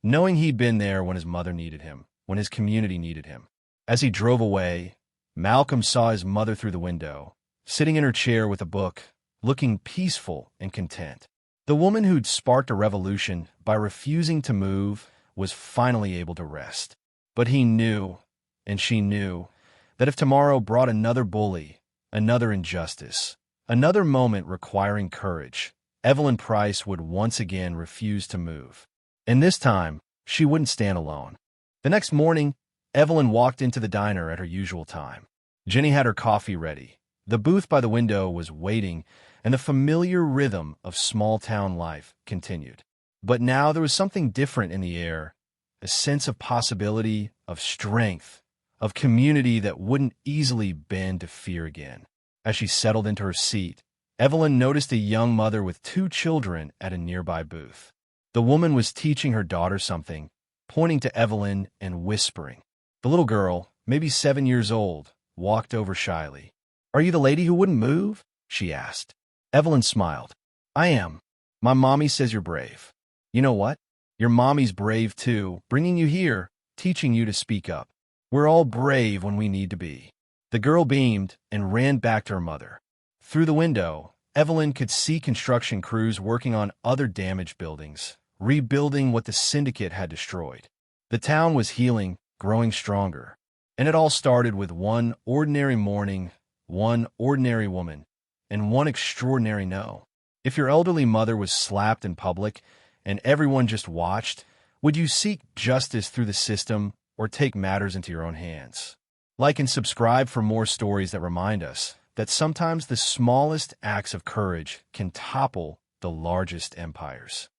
Knowing he'd been there when his mother needed him, when his community needed him. As he drove away, Malcolm saw his mother through the window, sitting in her chair with a book, looking peaceful and content. The woman who'd sparked a revolution by refusing to move was finally able to rest. But he knew, and she knew, that if tomorrow brought another bully, another injustice, another moment requiring courage, Evelyn Price would once again refuse to move. And this time, she wouldn't stand alone. The next morning, Evelyn walked into the diner at her usual time. Jenny had her coffee ready. The booth by the window was waiting, and the familiar rhythm of small-town life continued. But now there was something different in the air, a sense of possibility, of strength, of community that wouldn't easily bend to fear again. As she settled into her seat, Evelyn noticed a young mother with 2 children at a nearby booth. The woman was teaching her daughter something, pointing to Evelyn and whispering. The little girl, maybe 7 years old, walked over shyly. "Are you the lady who wouldn't move?" she asked. Evelyn smiled. "I am. My mommy says you're brave." "You know what? Your mommy's brave too, bringing you here, teaching you to speak up. We're all brave when we need to be." The girl beamed and ran back to her mother. Through the window, Evelyn could see construction crews working on other damaged buildings, rebuilding what the syndicate had destroyed. The town was healing, growing stronger. And it all started with one ordinary morning, one ordinary woman, and one extraordinary no. If your elderly mother was slapped in public and everyone just watched, would you seek justice through the system or take matters into your own hands? Like and subscribe for more stories that remind us that sometimes the smallest acts of courage can topple the largest empires.